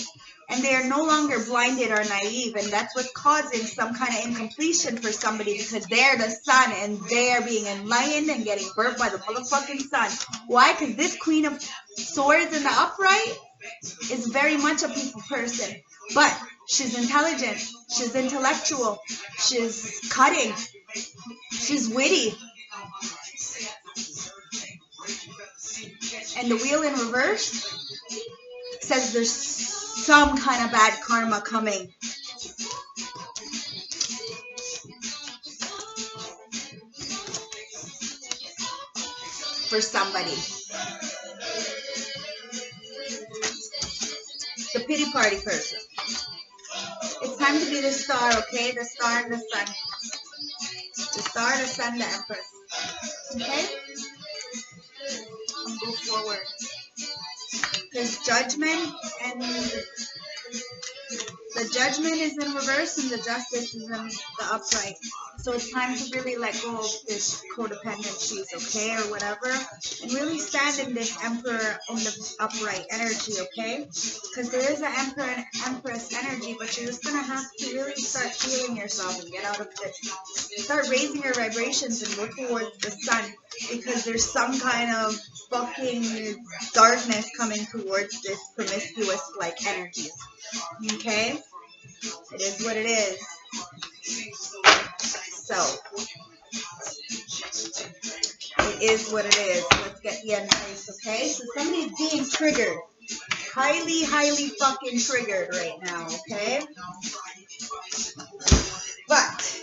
And they are no longer blinded or naive, and that's what's causing some kind of incompletion for somebody, because they're the sun and they're being enlightened and getting burnt by the motherfucking sun. Why? Because this Queen of Swords in the upright is very much a people person, but she's intelligent, she's intellectual, she's cutting, she's witty. And the Wheel in reverse says there's some kind of bad karma coming. For somebody. The pity party person. It's time to be the star, okay? The star and the sun. The star, the sun, the Empress. Okay? And go forward. There's judgment, and the judgment is in reverse and the justice is in the upright. So it's time to really let go of this codependencies, okay, or whatever, and really stand in this Emperor in the upright energy, okay? Because there is an Emperor and Empress energy, but you're just going to have to really start healing yourself and get out of this. Start raising your vibrations and look towards the sun, because there's some kind of fucking darkness coming towards this promiscuous like energies. Okay? It is what it is. So, it is what it is. Let's get the advice, okay? So somebody's being triggered. Highly, highly fucking triggered right now, okay? But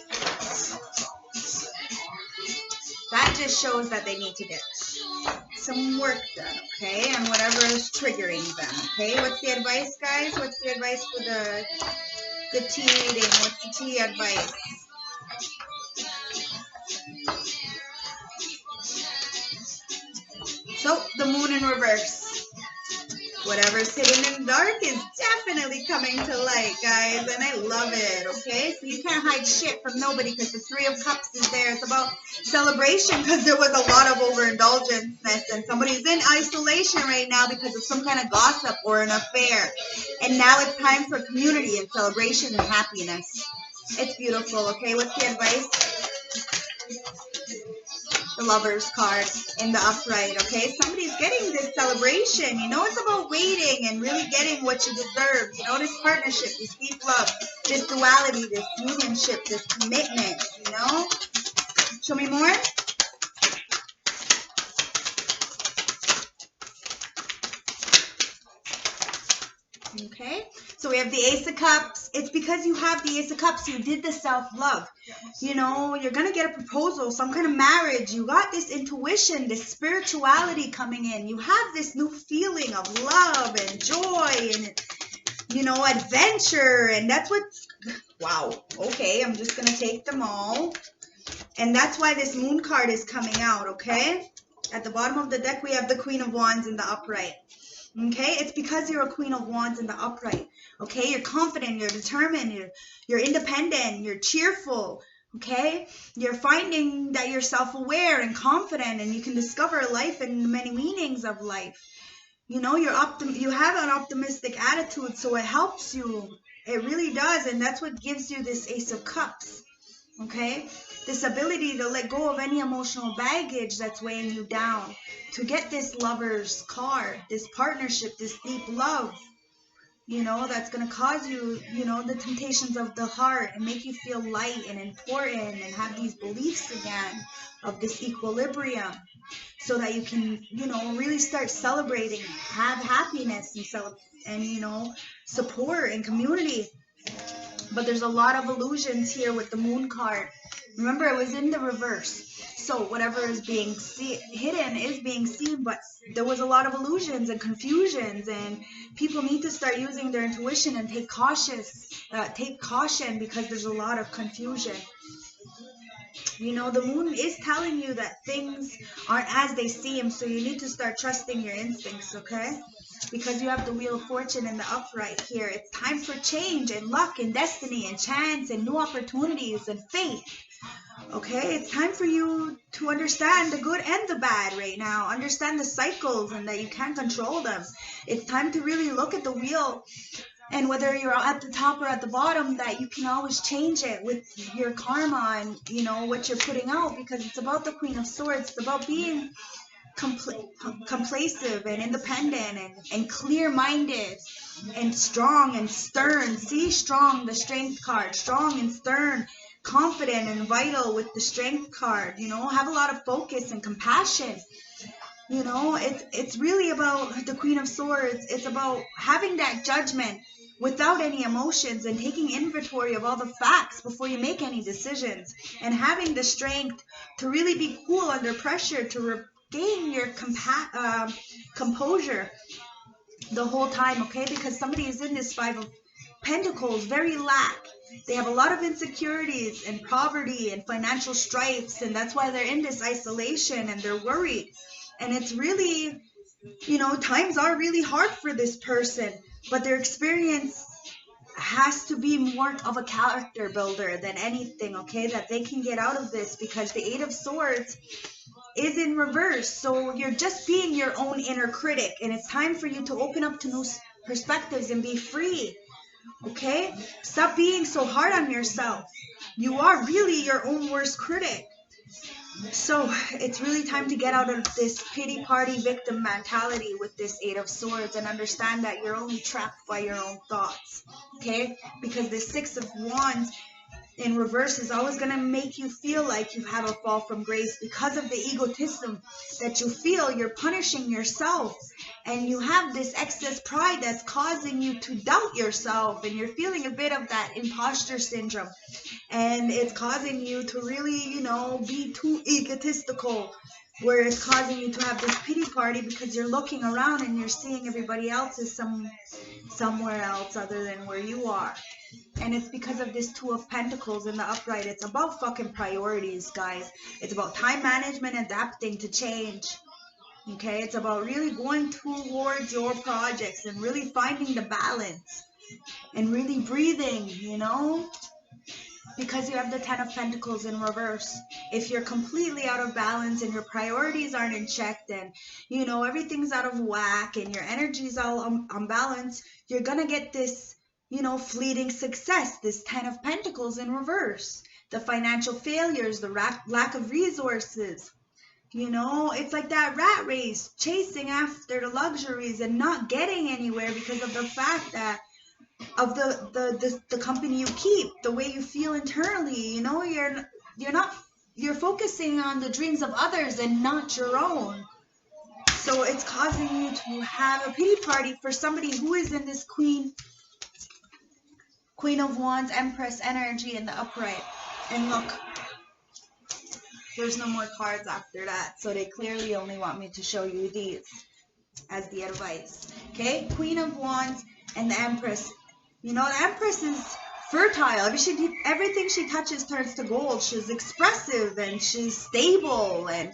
that just shows that they need to get some work done, okay? And whatever is triggering them, okay? What's the advice, guys? What's the advice for the tea reading? What's the tea advice? So, the moon in reverse. Whatever's hidden in the dark is definitely coming to light, guys, and I love it, okay? So you can't hide shit from nobody because the Three of Cups is there. It's about celebration because there was a lot of overindulgence and somebody's in isolation right now because of some kind of gossip or an affair. And now it's time for community and celebration and happiness. It's beautiful, okay? What's the advice? The Lover's card in the upright, okay? Somebody's getting this celebration. You know, it's about waiting and really getting what you deserve. You know, this partnership, this deep love, this duality, this unionship, this commitment, you know? Show me more. Okay, so we have the Ace of Cups. It's because you have the Ace of Cups, you did the self-love. You know, you're going to get a proposal, some kind of marriage. You got this intuition, this spirituality coming in. You have this new feeling of love and joy and, you know, adventure. And that's what, wow, okay, I'm just going to take them all. And that's why this Moon card is coming out, okay? At the bottom of the deck, we have the Queen of Wands in the upright. Okay, it's because you're a Queen of Wands in the upright. Okay, you're confident, you're determined, you're independent, you're cheerful. Okay, you're finding that you're self-aware and confident, and you can discover life and many meanings of life. You know, you have an optimistic attitude, so it helps you. It really does, and that's what gives you this Ace of Cups. Okay, this ability to let go of any emotional baggage that's weighing you down, to get this Lover's card, this partnership, this deep love, you know, that's going to cause you, you know, the temptations of the heart and make you feel light and important and have these beliefs again of this equilibrium so that you can, you know, really start celebrating, have happiness and you know, support and community. But there's a lot of illusions here with the Moon card. Remember, it was in the reverse. So whatever is being hidden is being seen, but there was a lot of illusions and confusions, and people need to start using their intuition and take caution because there's a lot of confusion. You know, the moon is telling you that things aren't as they seem, so you need to start trusting your instincts, okay? Because you have the Wheel of Fortune in the upright here. It's time for change and luck and destiny and chance and new opportunities and faith. Okay, it's time for you to understand the good and the bad right now. Understand the cycles and that you can't control them. It's time to really look at the wheel, and whether you're at the top or at the bottom, that you can always change it with your karma and, you know, what you're putting out, because it's about the Queen of Swords. It's about being complacent and independent and clear-minded and strong and stern. See, strong, the Strength card, strong and stern, confident and vital with the Strength card. You know, have a lot of focus and compassion. You know, it's really about the Queen of Swords. It's about having that judgment without any emotions and taking inventory of all the facts before you make any decisions, and having the strength to really be cool under pressure, to regain your composure the whole time, okay? Because somebody is in this Five of Pentacles, very lack. They have a lot of insecurities and poverty and financial strifes, and that's why they're in this isolation and they're worried. And it's really, you know, times are really hard for this person, but their experience has to be more of a character builder than anything, okay, that they can get out of this, because the Eight of Swords is in reverse. So you're just being your own inner critic, and it's time for you to open up to new perspectives and be free, okay? Stop being so hard on yourself. You are really your own worst critic. So it's really time to get out of this pity party victim mentality with this Eight of Swords and understand that you're only trapped by your own thoughts. Okay? Because the Six of Wands in reverse is always going to make you feel like you have a fall from grace because of the egotism that you feel. You're punishing yourself, and you have this excess pride that's causing you to doubt yourself, and you're feeling a bit of that imposter syndrome, and it's causing you to really, be too egotistical, where it's causing you to have this pity party because you're looking around and you're seeing everybody else is somewhere else other than where you are. And it's because of this Two of Pentacles in the upright. It's about fucking priorities, guys. It's about time management, adapting to change. Okay? It's about really going towards your projects and really finding the balance and really breathing, because you have the Ten of Pentacles in reverse. If you're completely out of balance and your priorities aren't in check, then, everything's out of whack and your energy's all unbalanced, you're going to get this, fleeting success, this Ten of Pentacles in reverse. The financial failures, the lack of resources. It's like that rat race, chasing after the luxuries and not getting anywhere because of the fact that of the company you keep, the way you feel internally. You're focusing on the dreams of others and not your own. So it's causing you to have a pity party for somebody who is in this Queen of Wands, Empress energy in the upright. And look, there's no more cards after that, so they clearly only want me to show you these as the advice. Okay, Queen of Wands and the Empress. The Empress is fertile. Everything she touches turns to gold. She's expressive and she's stable, and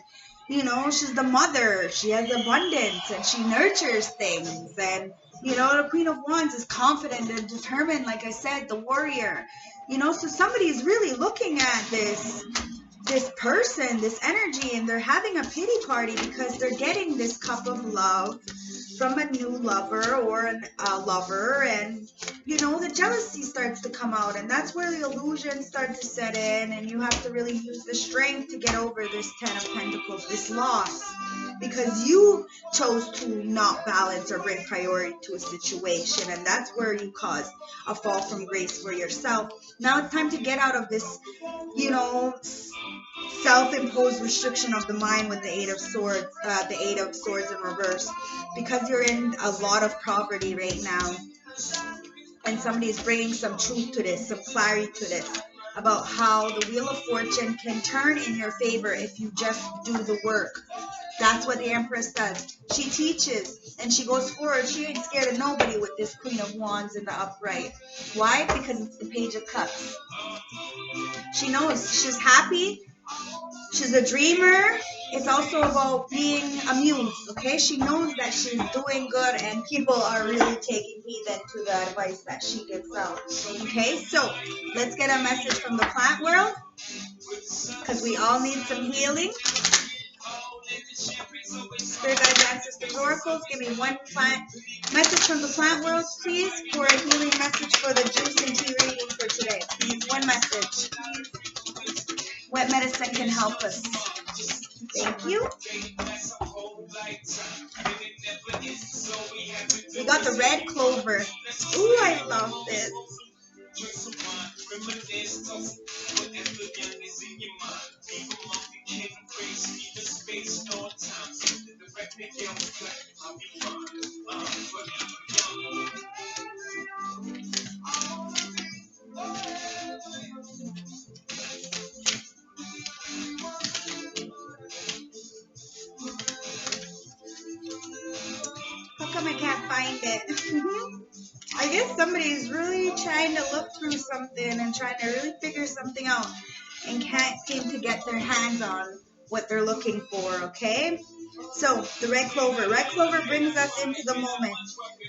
she's the mother. She has abundance and she nurtures things. And the Queen of Wands is confident and determined, like I said, the warrior. So somebody is really looking at this person, this energy, and they're having a pity party because they're getting this cup of love from a new lover or a lover, and the jealousy starts to come out, and that's where the illusions start to set in, and you have to really use the strength to get over this Ten of Pentacles, this loss, because you chose to not balance or bring priority to a situation, and that's where you caused a fall from grace for yourself. Now it's time to get out of this, self-imposed restriction of the mind with the Eight of Swords in reverse, because you're in a lot of poverty right now, and somebody is bringing some truth to this, some clarity to this, about how the Wheel of Fortune can turn in your favor if you just do the work. That's what the Empress does. She teaches and she goes forward. She ain't scared of nobody with this Queen of Wands in the upright. Why? Because it's the Page of Cups. She knows she's happy. She's a dreamer. It's also about being amused, okay? She knows that she's doing good and people are really taking heed to the advice that she gives out, okay? So let's get a message from the plant world, because we all need some healing. Spirit guides, ancestors, oracles, give me one message from the plant world, please, for a healing message for the juice and tea reading for today. Please, one message. What medicine can help us? Thank you. We got the red clover. Ooh, I love this. How come I can't find it? I guess somebody's really trying to look through something and trying to really figure something out and can't seem to get their hands on what they're looking for, okay? So, the red clover. Red clover brings us into the moment,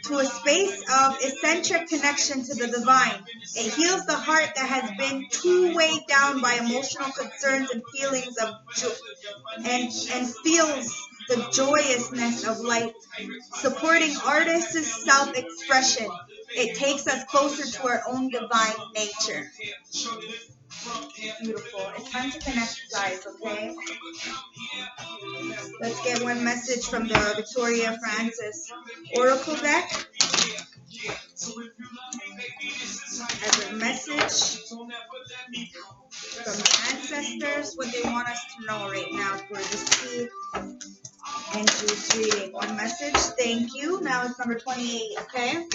to a space of eccentric connection to the divine. It heals the heart that has been too weighed down by emotional concerns and feelings of and feels the joyousness of life, supporting artists' self-expression. It takes us closer to our own divine nature. Beautiful. It's time to connect, guys, okay? Let's get one message from the Victoria Francis Oracle deck as a message from the ancestors, what they want us to know right now for this tea and juice reading. One message. Thank you. Now it's number 28, okay?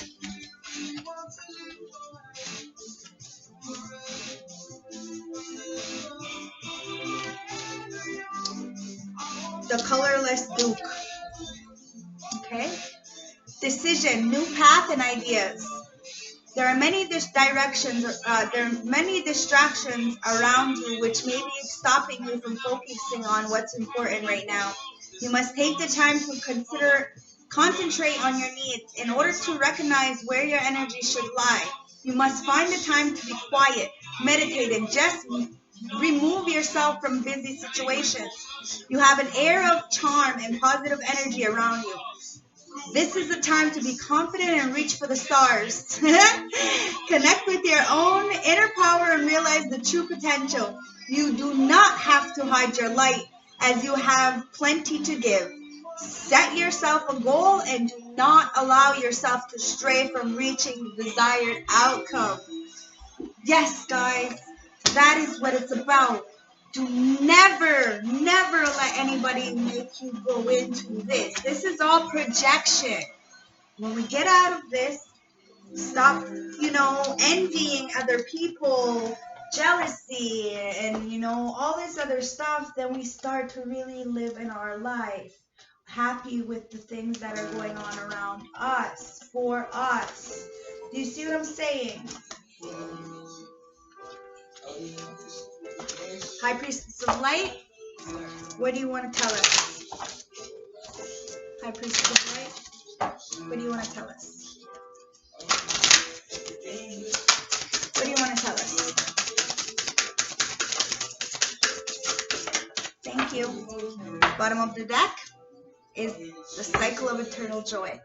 The colorless Duke. Okay? Decision, new path and ideas. There are many distractions around you which may be stopping you from focusing on what's important right now. You must take the time to concentrate on your needs. In order to recognize where your energy should lie, you must find the time to be quiet, meditate, and just remove yourself from busy situations. You have an air of charm and positive energy around you. This is the time to be confident and reach for the stars. Connect with your own inner power and realize the true potential. You do not have to hide your light, as you have plenty to give. Set yourself a goal and do not allow yourself to stray from reaching the desired outcome. Yes, guys, that is what it's about. Do never let anybody make you go into this. This is all projection. When we get out of this, stop, envying other people, jealousy, and, all this other stuff, then we start to really live in our life, happy with the things that are going on around us, for us. Do you see what I'm saying? High Priestess of Light, what do you want to tell us? High Priestess of Light, what do you want to tell us? What do you want to tell us? Thank you. Bottom of the deck is the cycle of eternal joy.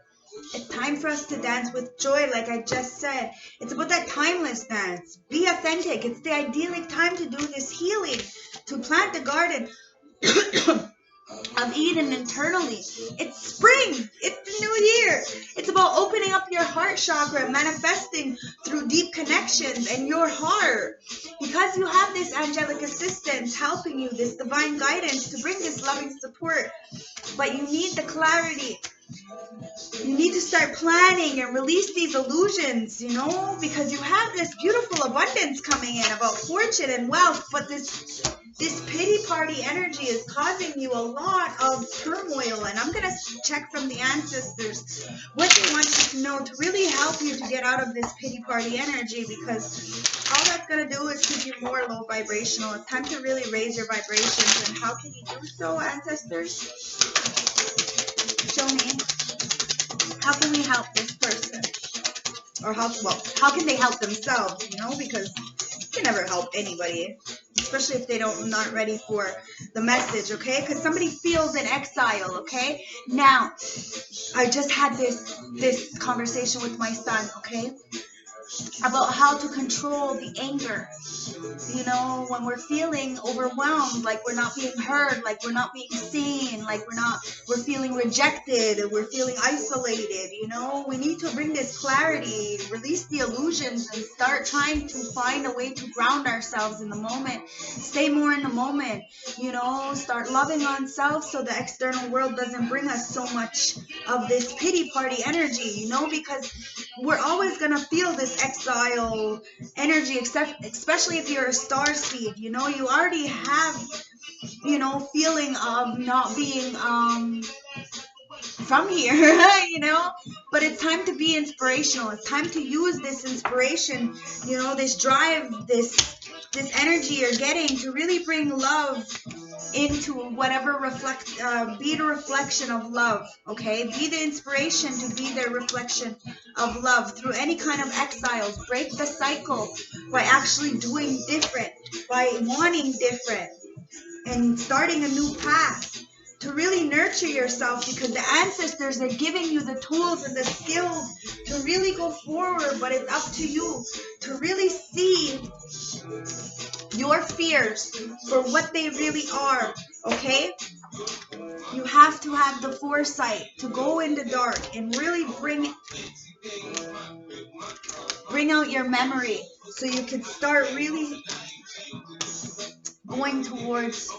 It's time for us to dance with joy, like I just said. It's about that timeless dance. Be authentic. It's the idyllic time to do this healing, to plant the garden of Eden internally. It's spring. It's the new year. It's about opening up your heart chakra, manifesting through deep connections and your heart. Because you have this angelic assistance helping you, this divine guidance to bring this loving support. But you need the clarity. You need to start planning and release these illusions, because you have this beautiful abundance coming in about fortune and wealth, but this pity party energy is causing you a lot of turmoil, and I'm going to check from the ancestors what they want you to know to really help you to get out of this pity party energy, because all that's going to do is keep you more low vibrational. It's time to really raise your vibrations, and how can you do so, ancestors? Show me. How can we help this person? Or how can they help themselves, because you can never help anybody, especially if they're not ready for the message, okay? Because somebody feels in exile, okay? Now, I just had this conversation with my son, okay? About how to control the anger. When we're feeling overwhelmed, like we're not being heard, like we're not being seen, like we're feeling rejected, we're feeling isolated, we need to bring this clarity, release the illusions, and start trying to find a way to ground ourselves in the moment, stay more in the moment, start loving on self so the external world doesn't bring us so much of this pity party energy, because we're always going to feel this exile energy, especially if you're a star seed, you already have, feeling of not being from here, but it's time to be inspirational. It's time to use this inspiration, this drive, this energy you're getting to really bring love into whatever be the reflection of love, okay? Be the inspiration to be the reflection of love through any kind of exiles. Break the cycle by actually doing different, by wanting different, and starting a new path to really nurture yourself, because the ancestors are giving you the tools and the skills to really go forward, but it's up to you to really see your fears for what they really are, okay? You have to have the foresight to go in the dark and really bring out your memory so you can start really going towards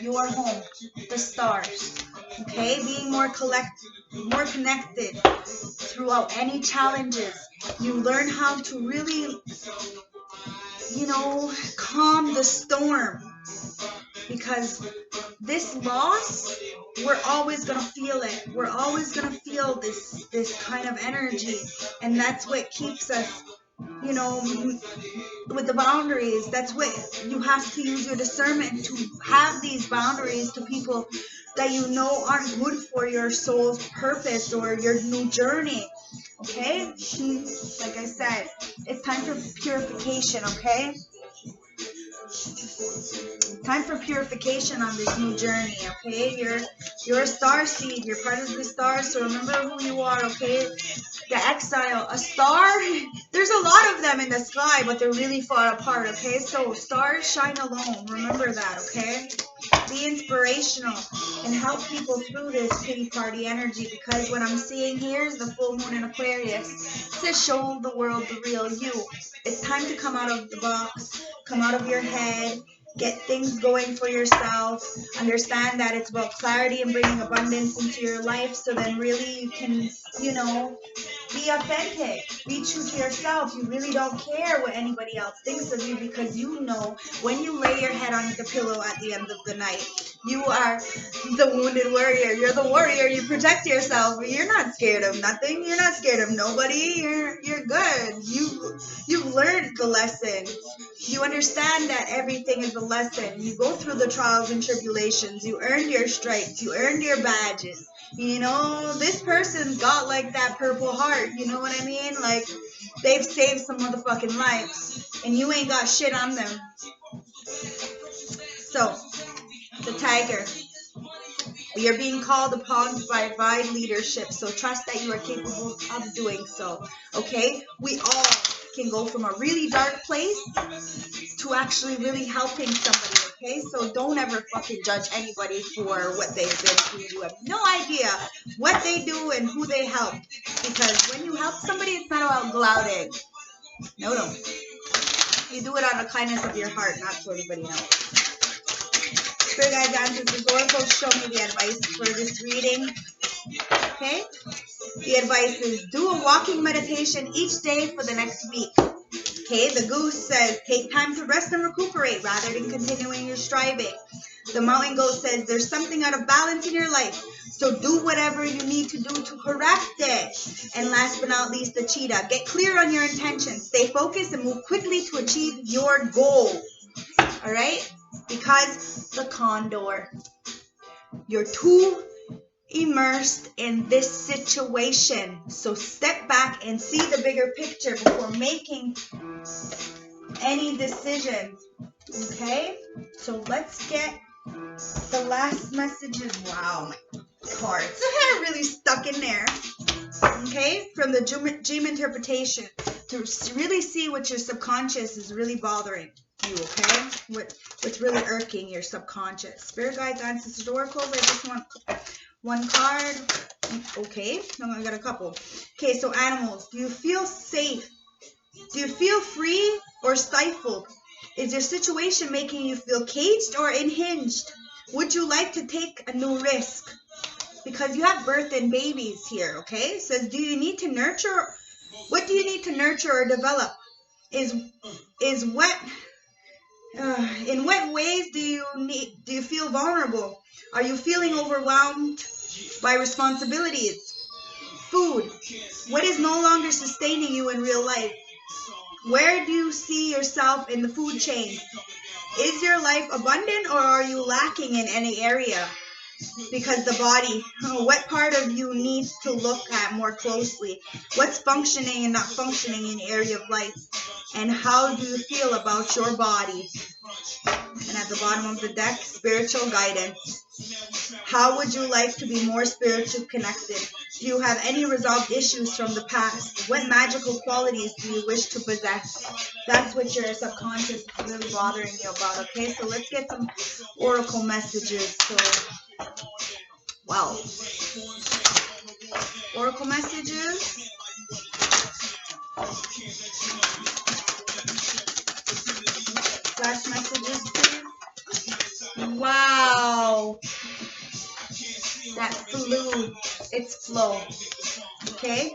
your home, the stars, okay? Being more connected throughout any challenges. You learn how to really, calm the storm, because this loss, we're always gonna feel it. We're always gonna feel this kind of energy, and that's what keeps us, with the boundaries. That's what you have to use your discernment to have these boundaries to people that aren't good for your soul's purpose or your new journey. Okay? Like I said, it's time for purification, okay? Time for purification on this new journey, okay? You're a star seed. You're part of the stars, so remember who you are, okay? The exile, a star, there's a lot of them in the sky, but they're really far apart, okay? So stars shine alone. Remember that, okay? Be inspirational and help people through this pity party energy, because what I'm seeing here is the full moon in Aquarius. It says show the world the real you. It's time to come out of the box, come out of your head, get things going for yourself. Understand that it's about clarity and bringing abundance into your life, so then really you can, be authentic, be true to yourself. You really don't care what anybody else thinks of you, because when you lay your head on the pillow at the end of the night, you are the wounded warrior. You're the warrior. You protect yourself. You're not scared of nothing. You're not scared of nobody. You're good. You've learned the lesson. You understand that everything is a lesson. You go through the trials and tribulations. You earned your stripes. You earned your badges. This person's got like that purple heart. You know what I mean? Like, they've saved some motherfucking lives, and you ain't got shit on them. So, the tiger. You're being called upon by divine leadership, so trust that you are capable of doing so, okay? We all can go from a really dark place to actually really helping somebody, okay? So don't ever fucking judge anybody for what they've been through. You have no idea what they do and who they help, because when you help somebody, it's not about gloating. No. You do it out of kindness of your heart, not for anybody else. Spirit guides, ancestors, oracles, show me the advice for this reading. Okay? The advice is do a walking meditation each day for the next week. Okay? The goose says take time to rest and recuperate rather than continuing your striving. The mountain goat says there's something out of balance in your life, so do whatever you need to do to correct it. And last but not least, the cheetah. Get clear on your intentions. Stay focused and move quickly to achieve your goal. All right? Because the condor, you're too immersed in this situation. So step back and see the bigger picture before making any decisions. Okay? So let's get the last messages. Wow, my cards are really stuck in there. Okay? From the dream interpretation to really see what your subconscious is really bothering you, okay? What's really irking your subconscious. Spirit guides, ancestors, oracles. I just want one card. Okay, no, I got a couple. Okay, so animals. Do you feel safe? Do you feel free or stifled? Is your situation making you feel caged or unhinged? Would you like to take a new risk? Because you have birth and babies here, okay? It says, do you need to nurture? What do you need to nurture or develop? In what ways do you feel vulnerable? Are you feeling overwhelmed by responsibilities? Food. What is no longer sustaining you in real life? Where do you see yourself in the food chain? Is your life abundant or are you lacking in any area? Because the body, what part of you needs to look at more closely? What's functioning and not functioning in the area of life? And how do you feel about your body? And at the bottom of the deck, spiritual guidance. How would you like to be more spiritually connected? Do you have any resolved issues from the past? What magical qualities do you wish to possess? That's what your subconscious is really bothering you about, okay? So let's get some oracle messages. So, wow. Oracle messages. Flash messages, please. Wow. That flew. It's flow. Okay?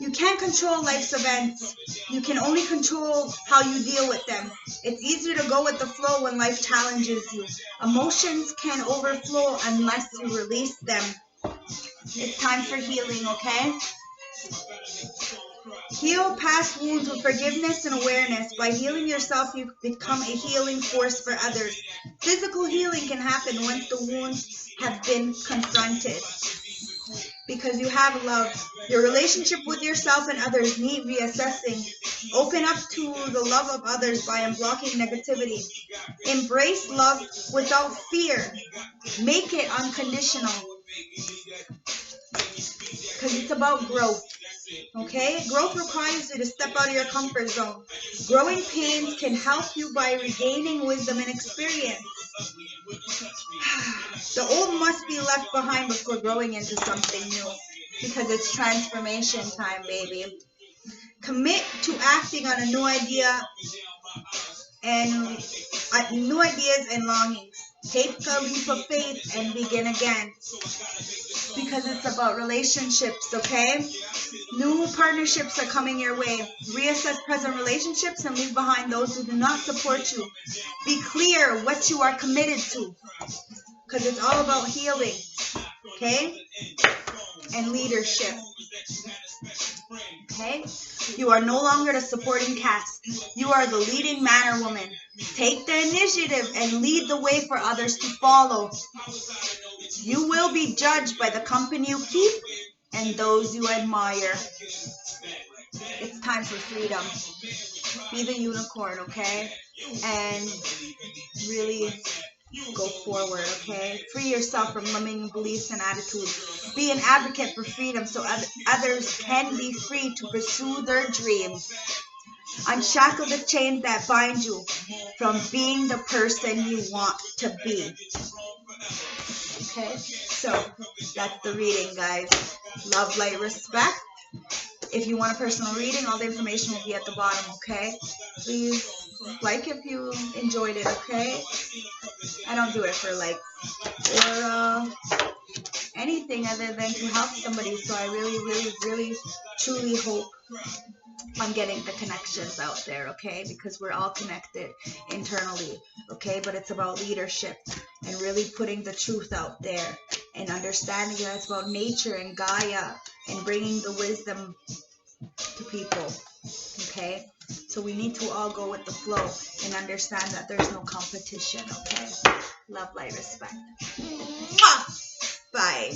You can't control life's events. You can only control how you deal with them. It's easier to go with the flow when life challenges you. Emotions can overflow unless you release them. It's time for healing, okay? Heal past wounds with forgiveness and awareness. By healing yourself, you become a healing force for others. Physical healing can happen once the wounds have been confronted. Because you have love. Your relationship with yourself and others need reassessing. Open up to the love of others by unblocking negativity. Embrace love without fear. Make it unconditional. Because it's about growth. Okay? Growth requires you to step out of your comfort zone. Growing pains can help you by regaining wisdom and experience. The old must be left behind before growing into something new. Because it's transformation time, baby. Commit to acting on a new idea and new ideas and longings. Take a leap of faith and begin again. Because it's about relationships, okay? New partnerships are coming your way. Reassess present relationships and leave behind those who do not support you. Be clear what you are committed to. Because it's all about healing, okay? And leadership. Okay? You are no longer the supporting cast. You are the leading man or woman. Take the initiative and lead the way for others to follow. You will be judged by the company you keep and those you admire. It's time for freedom. Be the unicorn, okay? And really go forward, okay? Free yourself from limiting beliefs and attitudes. Be an advocate for freedom so others can be free to pursue their dreams. Unshackle the chains that bind you from being the person you want to be. Okay, so that's the reading, guys. Love, light, respect. If you want a personal reading, all the information will be at the bottom, okay? Please like if you enjoyed it, okay? I don't do it for likes or anything other than to help somebody, so I really, truly hope I'm getting the connections out there, okay? Because we're all connected internally, okay? But it's about leadership and really putting the truth out there and understanding that it's about nature and Gaia and bringing the wisdom to people, okay? So we need to all go with the flow and understand that there's no competition, okay? Love, light, respect. Bye.